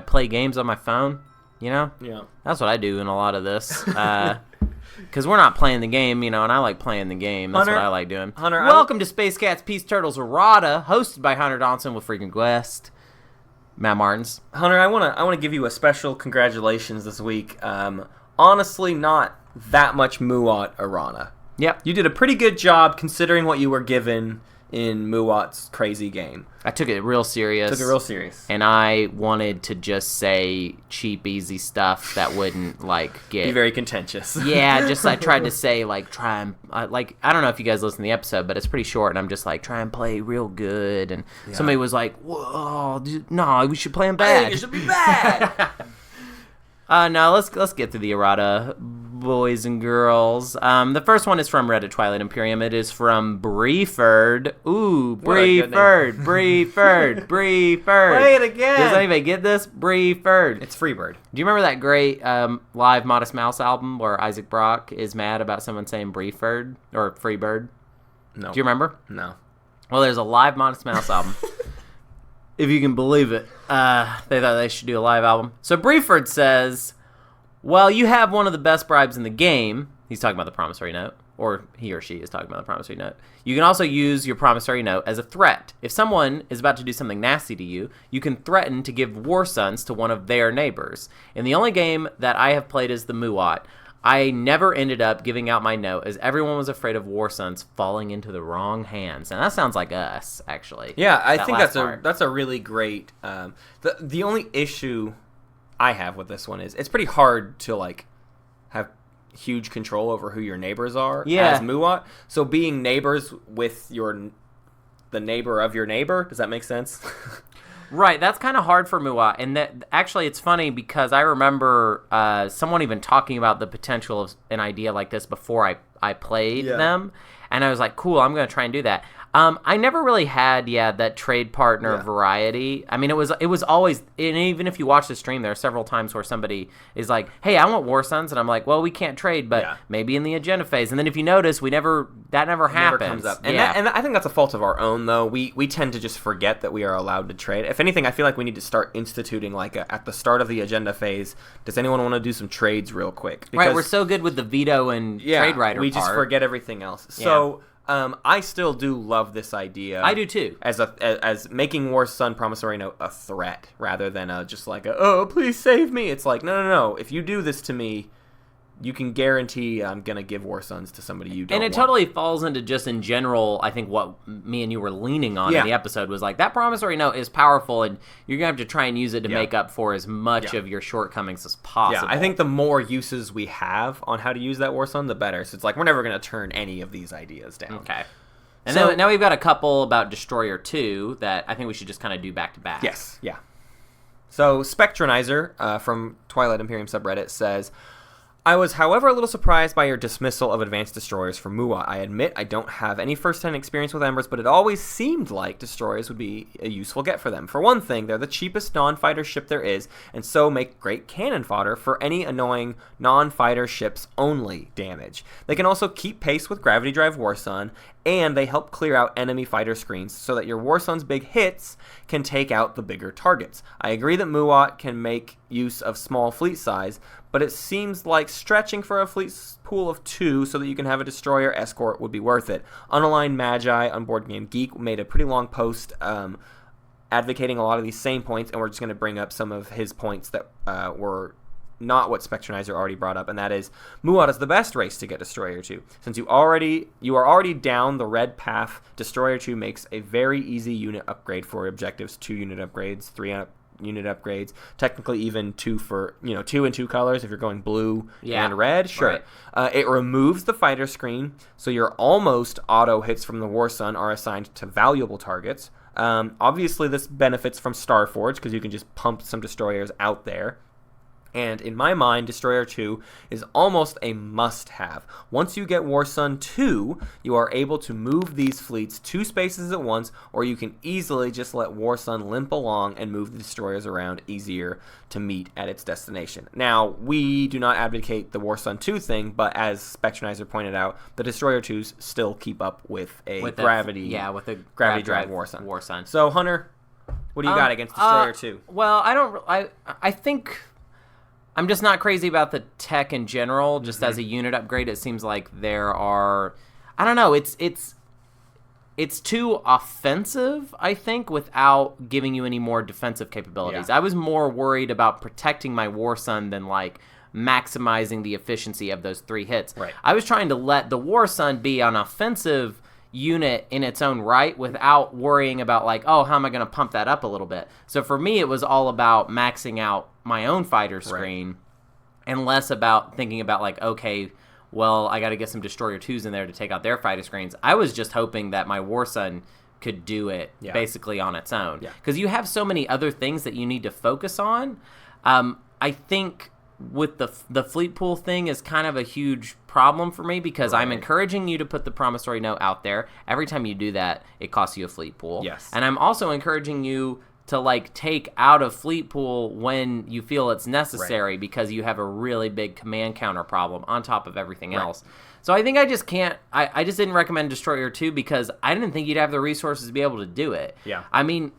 play games on my phone, you know? Yeah. That's what I do in a lot of this. Because we're not playing the game, and I like playing the game. That's Hunter, what I like doing. Hunter, welcome to Space Cats, Peace Turtles, Errata, hosted by Hunter Dunston with freaking guest Matt Martins. Hunter, I wanna give you a special congratulations this week. Honestly, not that much Muaat Errata. Yep. You did a pretty good job considering what you were given in Muaat's crazy game. I took it real serious. And I wanted to just say cheap, easy stuff that wouldn't, get... Be very contentious. Yeah, I tried to say, try and... I don't know if you guys listen to the episode, but it's pretty short, and I'm just try and play real good, and somebody was like, whoa, no, we should play them bad. I think it should be bad. No, let's get to the errata, boys and girls. The first one is from Reddit Twilight Imperium. It is from Breeford. Ooh, Breeford. Play it again. Does anybody get this? Breeford. It's Freebird. Do you remember that great live Modest Mouse album where Isaac Brock is mad about someone saying Breeford or Freebird? No. Do you remember? No. Well, there's a live Modest Mouse album. If you can believe it. They thought they should do a live album. So Breeford says, well, you have one of the best bribes in the game. He's talking about the promissory note. Or he or she is talking about the promissory note. You can also use your promissory note as a threat. If someone is about to do something nasty to you, you can threaten to give war sons to one of their neighbors. In the only game that I have played is the Muaat, I never ended up giving out my note as everyone was afraid of war sons falling into the wrong hands. And that sounds like us, actually. Yeah, I think that's a really great... The only issue I have with this one is it's pretty hard to, have huge control over who your neighbors are as Muaat. So being neighbors with the neighbor of your neighbor, does that make sense? Right, that's kind of hard for Muaat, and that actually it's funny because I remember someone even talking about the potential of an idea like this before I played them, and I was like, cool, I'm going to try and do that. I never really had that trade partner variety. I mean, it was always, and even if you watch the stream, there are several times where somebody is like, hey, I want war sons, and I'm like, well, we can't trade, but maybe in the agenda phase. And then if you notice, that never happens. Never comes up. And I think that's a fault of our own, though. We tend to just forget that we are allowed to trade. If anything, I feel like we need to start instituting, at the start of the agenda phase, does anyone want to do some trades real quick? Because, right, we're so good with the veto and trade writer we just forget everything else. So... I still do love this idea. I do too. As making War Son Promissory Note a threat rather than oh, please save me. It's like, no. If you do this to me, you can guarantee I'm going to give War Sons to somebody you don't want. And it totally falls into just in general, I think what me and you were leaning on in the episode was that promissory note is powerful and you're going to have to try and use it to make up for as much of your shortcomings as possible. Yeah, I think the more uses we have on how to use that War Son, the better. So it's we're never going to turn any of these ideas down. Okay. And so, now we've got a couple about Destroyer 2 that I think we should just kind of do back to back. Yes, yeah. So Spectronizer from Twilight Imperium subreddit says... I was, however, a little surprised by your dismissal of advanced destroyers for Muaat. I admit I don't have any first-hand experience with Embers, but it always seemed like destroyers would be a useful get for them. For one thing, they're the cheapest non-fighter ship there is, and so make great cannon fodder for any annoying non-fighter ships only damage. They can also keep pace with Gravity Drive War Sun, and they help clear out enemy fighter screens so that your War Sun's big hits can take out the bigger targets. I agree that Muaat can make use of small fleet size, but it seems like stretching for a fleet pool of 2 so that you can have a destroyer escort would be worth it. Unaligned Magi on Board Game Geek made a pretty long post advocating a lot of these same points, and we're just going to bring up some of his points that were not what Spectronizer already brought up, and that is Muaat is the best race to get Destroyer 2. Since you are already down the red path, Destroyer 2 makes a very easy unit upgrade for objectives, 2 unit upgrades, 3 unit upgrades, technically even 2 for 2 and 2 colors if you're going blue and red. Sure. Right. It removes the fighter screen, so your almost auto hits from the War Sun are assigned to valuable targets. Obviously this benefits from Starforge because you can just pump some destroyers out there. And in my mind, Destroyer 2 is almost a must-have. Once you get War Sun 2, you are able to move these fleets 2 spaces at once, or you can easily just let War Sun limp along and move the destroyers around easier to meet at its destination. Now, we do not advocate the War Sun 2 thing, but as Spectronizer pointed out, the Destroyer 2s still keep up with a gravity drive War Sun. So, Hunter, what do you got against Destroyer 2? Well, I think... I'm just not crazy about the tech in general. Just as a unit upgrade, it seems like there are, I don't know, it's too offensive, I think, without giving you any more defensive capabilities. Yeah. I was more worried about protecting my War Sun than like maximizing the efficiency of those 3 hits. Right. I was trying to let the War Sun be an offensive unit in its own right without worrying about like, oh, how am I going to pump that up a little bit? So for me, it was all about maxing out my own fighter screen and less about thinking about like, okay, well, I got to get some Destroyer 2s in there to take out their fighter screens. I was just hoping that my War Sun could do it basically on its own. Because you have so many other things that you need to focus on. I think with the fleet pool thing is kind of a huge problem for me because I'm encouraging you to put the promissory note out there. Every time you do that, it costs you a fleet pool. Yes. And I'm also encouraging you to like take out of fleet pool when you feel it's necessary because you have a really big command counter problem on top of everything else. So I think I just can't, I just didn't recommend Destroyer 2 because I didn't think you'd have the resources to be able to do it. Yeah. I mean,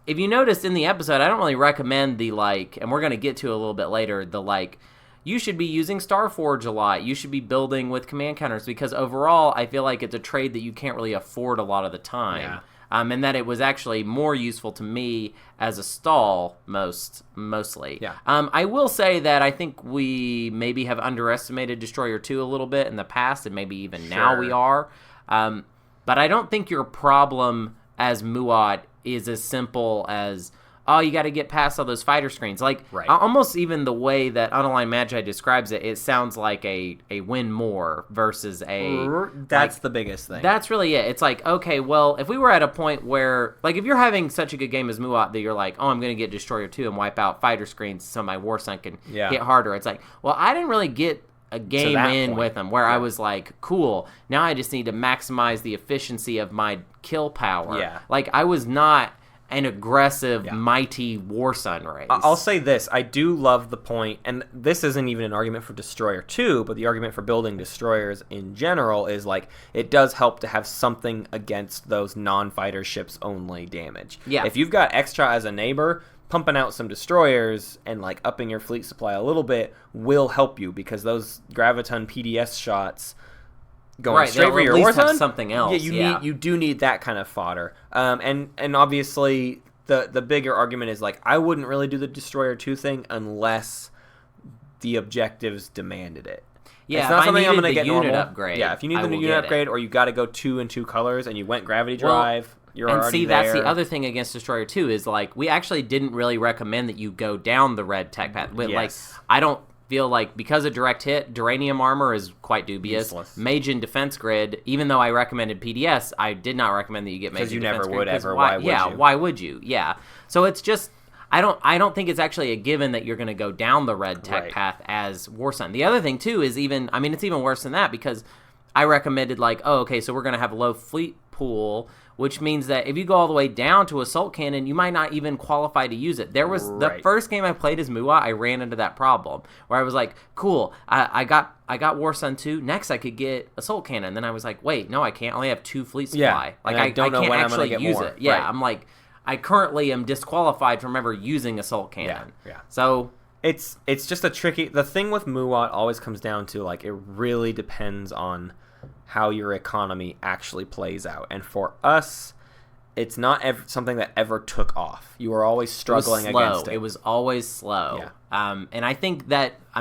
if you noticed in the episode, I don't really recommend the like, and we're going to get to a little bit later, the like, you should be using Starforge a lot. You should be building with command counters because overall, I feel like it's a trade that you can't really afford a lot of the time. Yeah. And that it was actually more useful to me as a stall mostly. Yeah. I will say that I think we maybe have underestimated Destroyer 2 a little bit in the past, and maybe even now we are. But I don't think your problem as Muaat is as simple as, oh, you got to get past all those fighter screens. Like, almost even the way that Unaligned Magi describes it, it sounds like a win more versus a... That's like, the biggest thing. That's really it. It's like, okay, well, if we were at a point where... Like, if you're having such a good game as Muaat that you're like, oh, I'm going to get Destroyer 2 and wipe out fighter screens so my War Sun can hit harder. It's like, well, I didn't really get a game in with them where I was like, cool, now I just need to maximize the efficiency of my kill power. Yeah. Like, I was not an aggressive, mighty War Sun race. I'll say this. I do love the point, and this isn't even an argument for Destroyer 2, but the argument for building Destroyers in general is, like, it does help to have something against those non-fighter ships only damage. Yeah. If you've got extra as a neighbor, pumping out some Destroyers and, like, upping your fleet supply a little bit will help you, because those Graviton PDS shots... going straight for your War Sun, something else. Yeah, you do need that kind of fodder. And obviously the bigger argument is like I wouldn't really do the Destroyer 2 thing unless the objectives demanded it. Yeah, it's not something I'm gonna get normal unit upgrade. Yeah, if you need the unit upgrade or you got to go 2 and 2 colors and you went Gravity Drive. You're and already see, there. that's the other thing against Destroyer 2 is like we actually didn't really recommend that you go down the red tech path. But like I don't feel like because of direct hit, Duranium armor is quite dubious. Useless. Mage and defense grid, even though I recommended PDS, I did not recommend that you get Mage and defense grid. Because you never would ever. Why would you? Why would you? Yeah. So it's just I don't think it's actually a given that you're going to go down the red tech path as War Sun. The other thing too is it's even worse than that because I recommended like, oh, okay, so we're going to have a low fleet pool, which means that if you go all the way down to Assault Cannon, you might not even qualify to use it. There was the first game I played as Muaat, I ran into that problem where I was like, cool, I got War Sun 2. Next, I could get Assault Cannon. Then I was like, wait, no, I can't. I only have 2 fleet supply. Yeah, like I don't know can't when actually I'm gonna get use more. it. Yeah, I'm like, I currently am disqualified from ever using Assault Cannon. Yeah. So it's just a tricky. The thing with Muaat always comes down to like it really depends on how your economy actually plays out, and for us. It's not something that ever took off. You were always struggling against it. It was always slow. Yeah. And I think that, I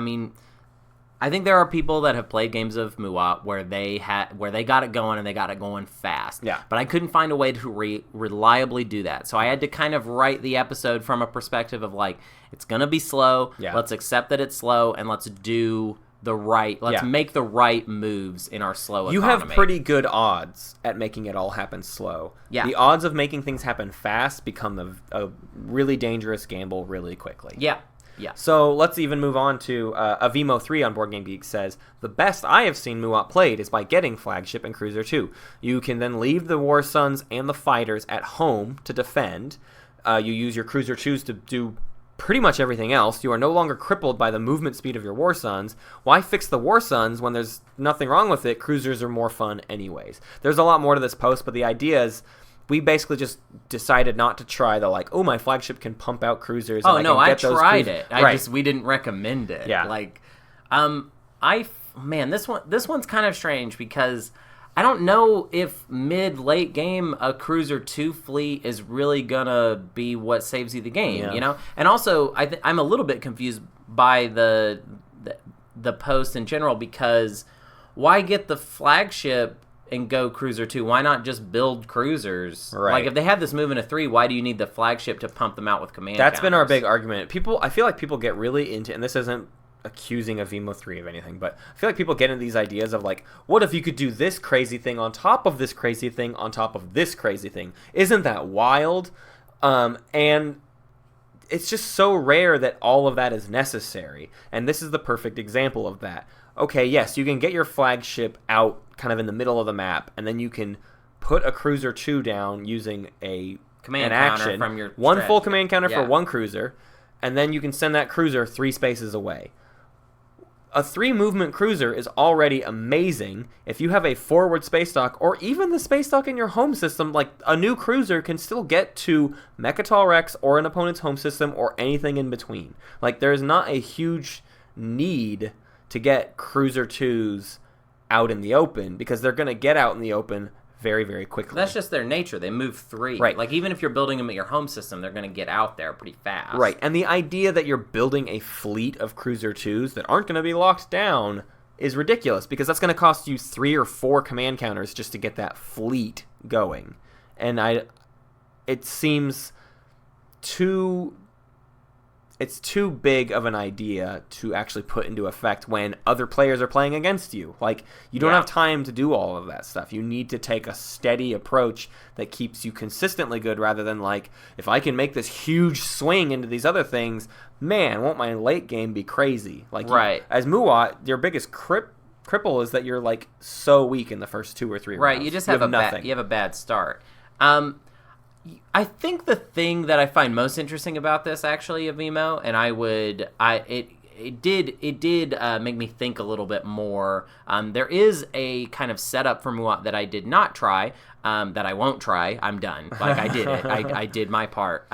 think there are people that have played games of Muaat where they got it going and they got it going fast. Yeah. But I couldn't find a way to reliably do that. So I had to kind of write the episode from a perspective of like, it's going to be slow. Yeah. Let's accept that it's slow and let's make the right moves in our slow economy. You have pretty good odds at making it all happen slow. Yeah. The odds of making things happen fast become a really dangerous gamble really quickly. Yeah. Yeah. So let's even move on to Avimo3 on Board Game Geek says, the best I have seen Muaat played is by getting Flagship and Cruiser 2. You can then leave the War Suns and the Fighters at home to defend. You use your Cruiser 2s to do pretty much everything else. You are no longer crippled by the movement speed of your War Suns. Why fix the War Suns when there's nothing wrong with it? Cruisers are more fun anyways. There's a lot more to this post, but the idea is we basically just decided not to try the like, oh, my flagship can pump out cruisers. Oh and no, I I can get tried those it. We didn't recommend it. Yeah. Like, this one's kind of strange because I don't know if late game a cruiser 2 fleet is really gonna be what saves you the game. Yeah. You know, and also I'm a little bit confused by the post in general because why get the flagship and go cruiser 2? Why not just build cruisers? Right. Like if they have this move in a 3, why do you need the flagship to pump them out with command That's been our counters? big argument. I feel like people get really into, and this isn't accusing of Vimo 3 of anything, but I feel like people get into these ideas of like, what if you could do this crazy thing on top of this crazy thing on top of this crazy thing? Isn't that wild? And it's just so rare that all of that is necessary. And this is the perfect example of that. Okay, yes, you can get your flagship out kind of in the middle of the map, and then you can put a cruiser 2 down using an counter action, from your one strategy. full command counter for Yeah. one cruiser, and then you can send that cruiser 3 spaces away. A 3 movement cruiser is already amazing. If you have a forward space dock, or even the space dock in your home system, like a new cruiser can still get to Mechatol Rex or an opponent's home system or anything in between. Like there's not a huge need to get cruiser 2s out in the open because they're going to get out in the open very, very quickly. That's just their nature. They move 3. Right. Like, even if you're building them at your home system, they're going to get out there pretty fast. Right. And the idea that you're building a fleet of cruiser 2s that aren't going to be locked down is ridiculous because that's going to cost you 3 or 4 command counters just to get that fleet going. And it seems it's too big of an idea to actually put into effect when other players are playing against you. Like, you don't have time to do all of that stuff. You need to take a steady approach that keeps you consistently good rather than, like, if I can make this huge swing into these other things, man, won't my late game be crazy? Like, right. As Muaat, your biggest cripple is that you're, like, so weak in the first 2 or 3 rounds. Right, you just have nothing. You have a bad start. I think the thing that I find most interesting about this actually, Avimo, and it did make me think a little bit more. There is a kind of setup for Muaat that I did not try, that I won't try. I'm done. Like I did it. I did my part.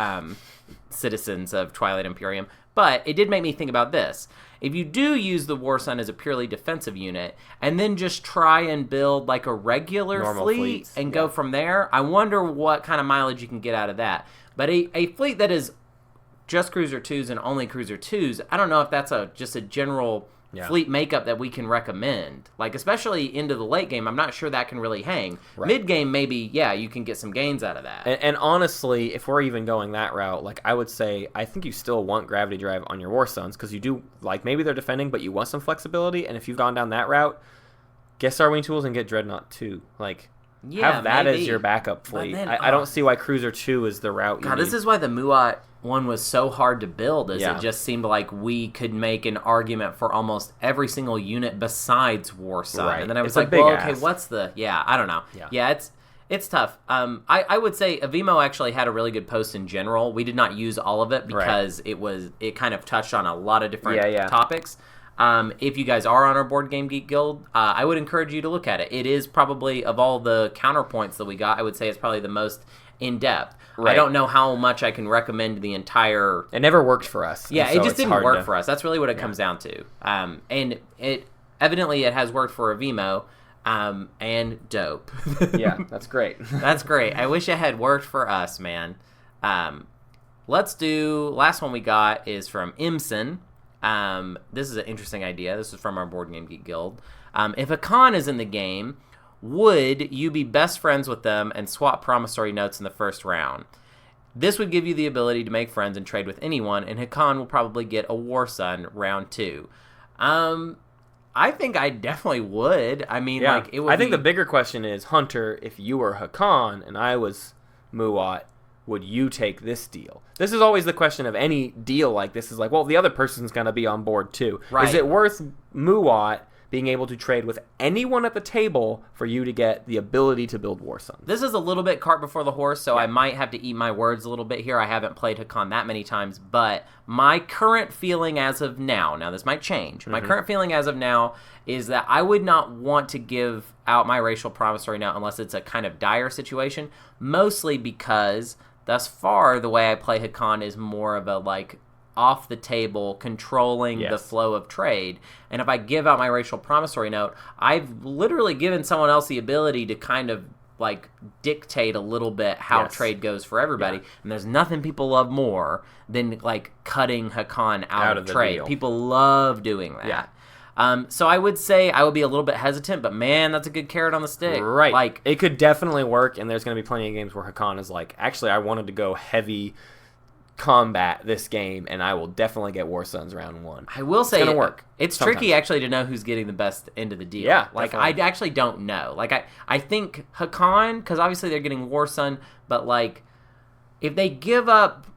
Citizens of Twilight Imperium. But it did make me think about this. If you do use the War Sun as a purely defensive unit, and then just try and build like a regular Normal fleet fleets, and go from there, I wonder what kind of mileage you can get out of that. But a fleet that is just Cruiser 2s and only Cruiser 2s, I don't know if that's just a general fleet makeup that we can recommend. Like, especially into the late game, I'm not sure that can really hang. Right. Mid game, maybe, yeah, you can get some gains out of that. And honestly, if we're even going that route, like I would say, I think you still want Gravity Drive on your War Suns because you do, like, maybe they're defending, but you want some flexibility. And if you've gone down that route, get Starwing Tools and get Dreadnought 2. Like, have that maybe as your backup fleet. then, I don't see why Cruiser 2 is the route you God, need. this is why the Muaat one was so hard to build, is Yeah. it just seemed like we could make an argument for almost every single unit besides War Sun. Right. And then I was It's a like, big well, okay, ask. what's the... Yeah, I don't know. Yeah. It's tough. I would say Avimo actually had a really good post in general. We did not use all of it because it kind of touched on a lot of different topics. If you guys are on our Board Game Geek Guild, I would encourage you to look at it. It is probably, of all the counterpoints that we got, I would say it's probably the most in-depth. Right. I don't know how much I can recommend the entire... It never worked for us. Yeah, and so it just it's didn't hard work to- for us. That's really what it comes down to. And it evidently it has worked for Avimo, and dope. Yeah, that's great. That's great. I wish it had worked for us, man. Let's do... Last one we got is from Imson. This is an interesting idea. This is from our Board Game Geek Guild. If a con is in the game, would you be best friends with them and swap promissory notes in the first round? This would give you the ability to make friends and trade with anyone, and Hakan will probably get a War Sun round 2. I think I definitely would. I mean, like, it would I think the bigger question is, Hunter, if you were Hakan and I was Muaat, would you take this deal? This is always the question of any deal like this is like, well, the other person's going to be on board too. Right. Is it worth Muaat being able to trade with anyone at the table for you to get the ability to build War Sons. This is a little bit cart before the horse, so I might have to eat my words a little bit here. I haven't played Hakan that many times, but my current feeling as of now this might change, my current feeling as of now is that I would not want to give out my racial promissory note unless it's a kind of dire situation, mostly because thus far the way I play Hakan is more of a like off the table, controlling the flow of trade. And if I give out my racial promissory note, I've literally given someone else the ability to kind of like dictate a little bit how trade goes for everybody. And there's nothing people love more than like cutting Hakan out of trade. Deal. People love doing that. So I would say I would be a little bit hesitant, but man, that's a good carrot on the stick. Right. Like, it could definitely work, and there's going to be plenty of games where Hakan is like, actually, I wanted to go heavy combat this game, and I will definitely get War Sons round 1. I will say it's gonna work. It's sometimes. tricky actually to know who's getting the best end of the deal. Yeah, like definitely. I actually don't know. Like I think Hakan, because obviously they're getting War Son, but like if they give up,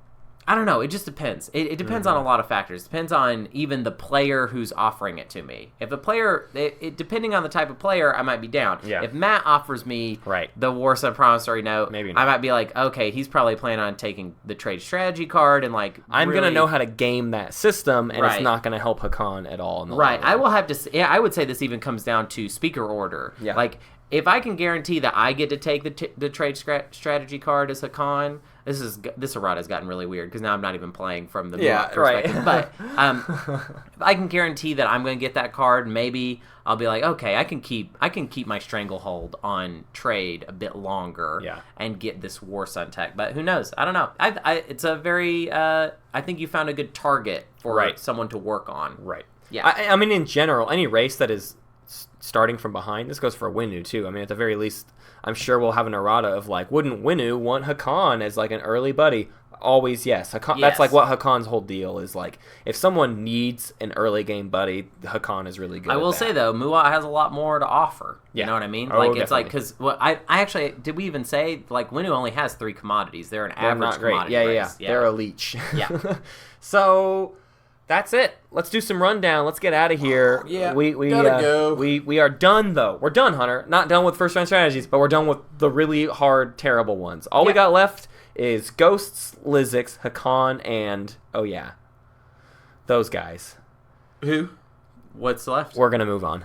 I don't know. It just depends. It depends on a lot of factors. It depends on even the player who's offering it to me. If a player, depending on the type of player, I might be down. Yeah. If Matt offers me the War Son promissory note, maybe not. I might be like, okay, he's probably planning on taking the trade strategy card and like. I'm really... gonna know how to game that system, and it's not gonna help Hakan at all. In the right. I will have to. Yeah, I would say this even comes down to speaker order. Yeah. Like if I can guarantee that I get to take the trade strategy card as Hakan. This errata has gotten really weird because now I'm not even playing from the Muaat perspective. But if I can guarantee that I'm going to get that card, maybe I'll be like, okay, I can keep my stranglehold on trade a bit longer and get this War Son tech. But who knows? I don't know. It's a very I think you found a good target for someone to work on. Right. Yeah. I mean, in general, any race that is starting from behind, this goes for Winnu too. I mean, at the very least, I'm sure we'll have an errata of like, wouldn't Winnu want Hakan as like an early buddy? Always yes. Hakan, that's like what Hakan's whole deal is like. If someone needs an early game buddy, Hakan is really good. I will say though, Muaat has a lot more to offer. You know what I mean? Like it's definitely. like because I actually did we even say like Winnow only has 3 commodities. They're an average not great. commodity race. They're a leech. Yeah. So that's it. Let's do some rundown. Let's get out of here. We gotta go. We are done though. We're done, Hunter. Not done with first round strategies, but we're done with the really hard, terrible ones. All we got left is Ghosts, Lizzix, Hakan, and those guys. Who? What's left? We're gonna move on.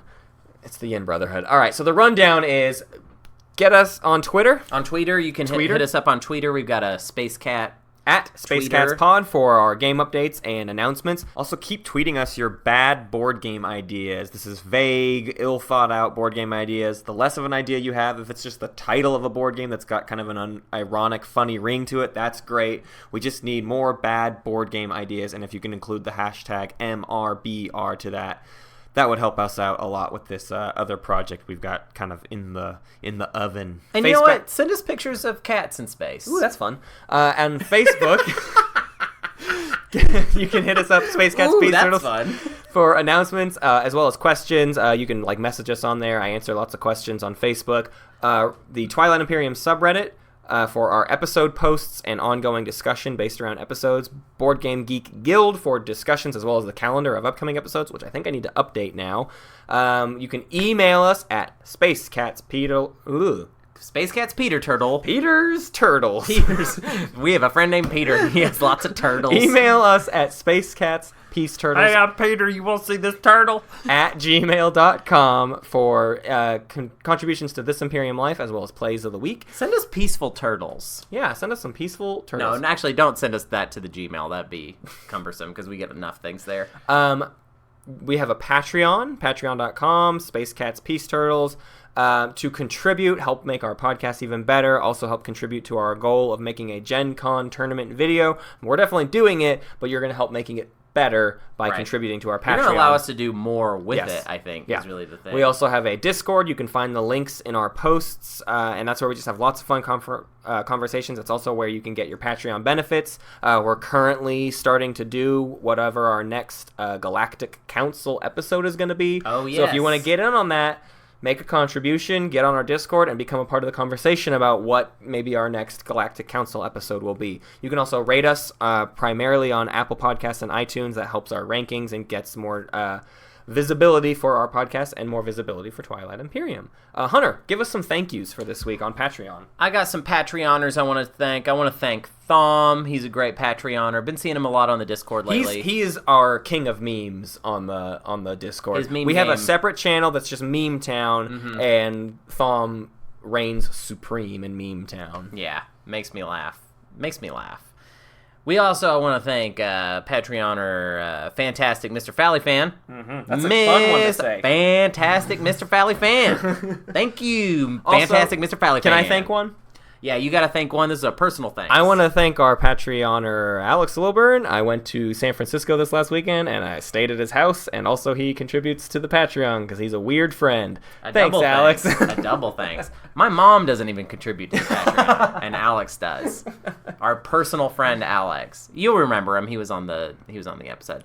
It's the Yin Brotherhood. All right. So the rundown is get us on Twitter. On Twitter, you can hit us up on Twitter. We've got a Space Cat. At Space Cats Pod for our game updates and announcements. Also, keep tweeting us your bad board game ideas. This is vague, ill-thought-out board game ideas. The less of an idea you have, if it's just the title of a board game that's got kind of an ironic, funny ring to it, that's great. We just need more bad board game ideas, and if you can include the hashtag MRBR to that, that would help us out a lot with this other project we've got kind of in the oven. And you know what? Send us pictures of cats in space. Ooh, that's fun. And Facebook, you can hit us up, Space Cats Peace Turtles, fun. for announcements as well as questions. You can like message us on there. I answer lots of questions on Facebook. The Twilight Imperium subreddit. For our episode posts and ongoing discussion based around episodes. Board Game Geek Guild for discussions as well as the calendar of upcoming episodes, which I think I need to update now. You can email us at Space Cat's Peter Turtle. Peter's Turtles. We have a friend named Peter. He has lots of turtles. Email us at spacecats.peaceturtles. Hey, I'm Peter. You won't see this turtle. at gmail.com for contributions to This Imperium Life as well as plays of the week. Send us peaceful turtles. Yeah, send us some peaceful turtles. No, actually, don't send us that to the Gmail. That'd be cumbersome because we get enough things there. We have a Patreon, patreon.com, Space Cats Peace Turtles. To contribute, help make our podcast even better, also help contribute to our goal of making a Gen Con tournament video. We're definitely doing it, but you're going to help making it better by contributing to our Patreon. You're going to allow us to do more with it, I think, is really the thing. We also have a Discord. You can find the links in our posts, and that's where we just have lots of fun conversations. It's also where you can get your Patreon benefits. We're currently starting to do whatever our next Galactic Council episode is going to be. Oh, yes. So if you want to get in on that, make a contribution, get on our Discord, and become a part of the conversation about what maybe our next Galactic Council episode will be. You can also rate us primarily on Apple Podcasts and iTunes. That helps our rankings and gets more visibility for our podcast and more visibility for Twilight Imperium. Hunter, give us some thank yous for this week on Patreon. I got some Patreoners I want to thank. I want to thank Thom. He's a great Patreoner. Been seeing him a lot on the Discord lately. He is our king of memes on the Discord. His meme we have a game. separate channel that's just Meme Town, and Thom reigns supreme in Meme Town. Yeah, makes me laugh. We also want to thank Patreoner Fantastic Mr. Fally Fan. That's a fun one to say. Fantastic Mr. Fally Fan. Thank you, Also, Fantastic Mr. Fally Fan. Can I thank one? Yeah, you got to thank one. This is a personal thanks. I want to thank our Patreoner, Alex Wilburn. I went to San Francisco this last weekend, and I stayed at his house, and also he contributes to the Patreon because he's a weird friend. Thanks, Alex. A double thanks. My mom doesn't even contribute to the Patreon, and Alex does. Our personal friend, Alex. You'll remember him. He was on the episode.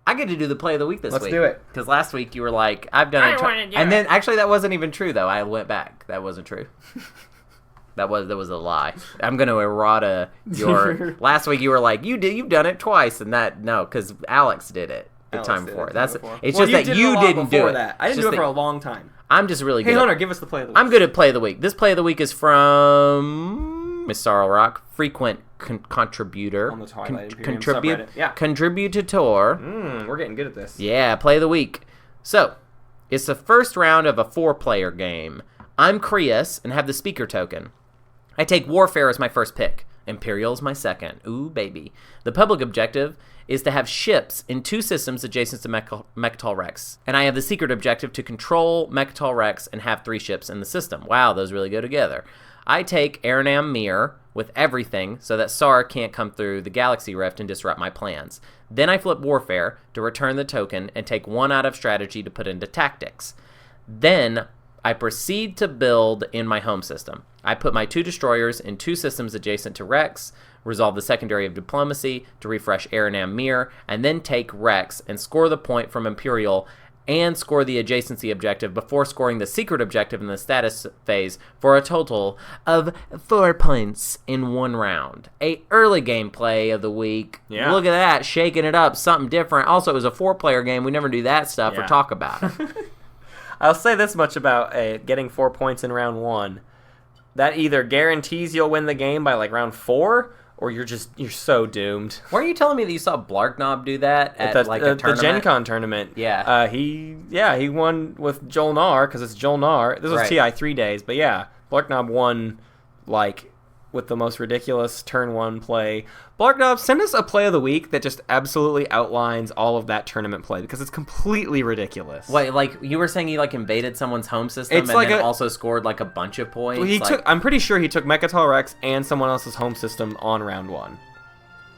I get to do the play of the week this week. Let's do it. Because last week you were like, I've done it. And then, actually, that wasn't even true, though. I went back. That wasn't true. That was a lie. I'm going to errata your... Last week you were like, you've done it twice, and because Alex did it the time before. It's just that you didn't do it. That. I didn't do it for a long time. I'm just really good. Hey, Hunter, give us the play of the week. I'm good at play of the week. This play of the week is from Miss Sorrel Rock, frequent contributor. On the Twilight Imperium subreddit. Yeah. Contributor. We're getting good at this. Yeah, play of the week. So, it's the first round of a 4-player game. I'm Creus and have the speaker token. I take Warfare as my first pick. Imperial is my second. Ooh, baby. The public objective is to have ships in 2 systems adjacent to Mechatol Rex. And I have the secret objective to control Mechatol Rex and have 3 ships in the system. Wow, those really go together. I take Aranam Mir with everything so that Sar can't come through the Galaxy Rift and disrupt my plans. Then I flip Warfare to return the token and take 1 out of strategy to put into tactics. Then I proceed to build in my home system. I put my 2 destroyers in 2 systems adjacent to Rex, resolve the secondary of diplomacy to refresh Aranam Mir, and then take Rex and score the point from Imperial and score the adjacency objective before scoring the secret objective in the status phase for a total of 4 points in 1 round. A early gameplay of the week. Yeah. Look at that, shaking it up, something different. Also, it was a 4-player game. We never do that stuff or talk about it. I'll say this much about getting 4 points in round 1. That either guarantees you'll win the game by like round 4, or you're so doomed. Weren't you telling me that you saw Blarknob do that at a tournament? The Gen Con tournament. Yeah. He won with Jolnar because it's Jolnar. This was Right. TI 3 days, but yeah, Blarknob won like with the most ridiculous turn 1 play. Blarknob, send us a play of the week that just absolutely outlines all of that tournament play because it's completely ridiculous. Wait, like you were saying, he like invaded someone's home system It's and like then also scored like a bunch of points. I'm pretty sure he took Mechatol Rex and someone else's home system on round 1.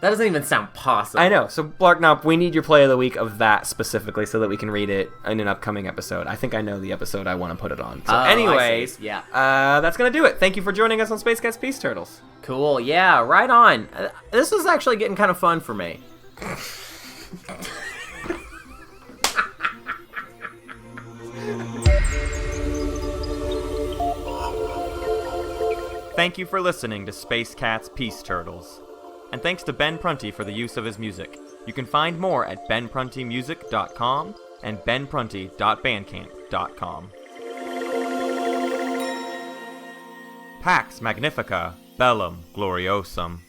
That doesn't even sound possible. I know. So, Blarknob, we need your play of the week of that specifically so that we can read it in an upcoming episode. I think I know the episode I want to put it on. So, anyways, yeah. That's going to do it. Thank you for joining us on Space Cats Peace Turtles. Cool. Yeah, right on. This is actually getting kind of fun for me. Thank you for listening to Space Cats Peace Turtles. And thanks to Ben Prunty for the use of his music. You can find more at benpruntymusic.com and benprunty.bandcamp.com. Pax Magnifica, Bellum Gloriosum.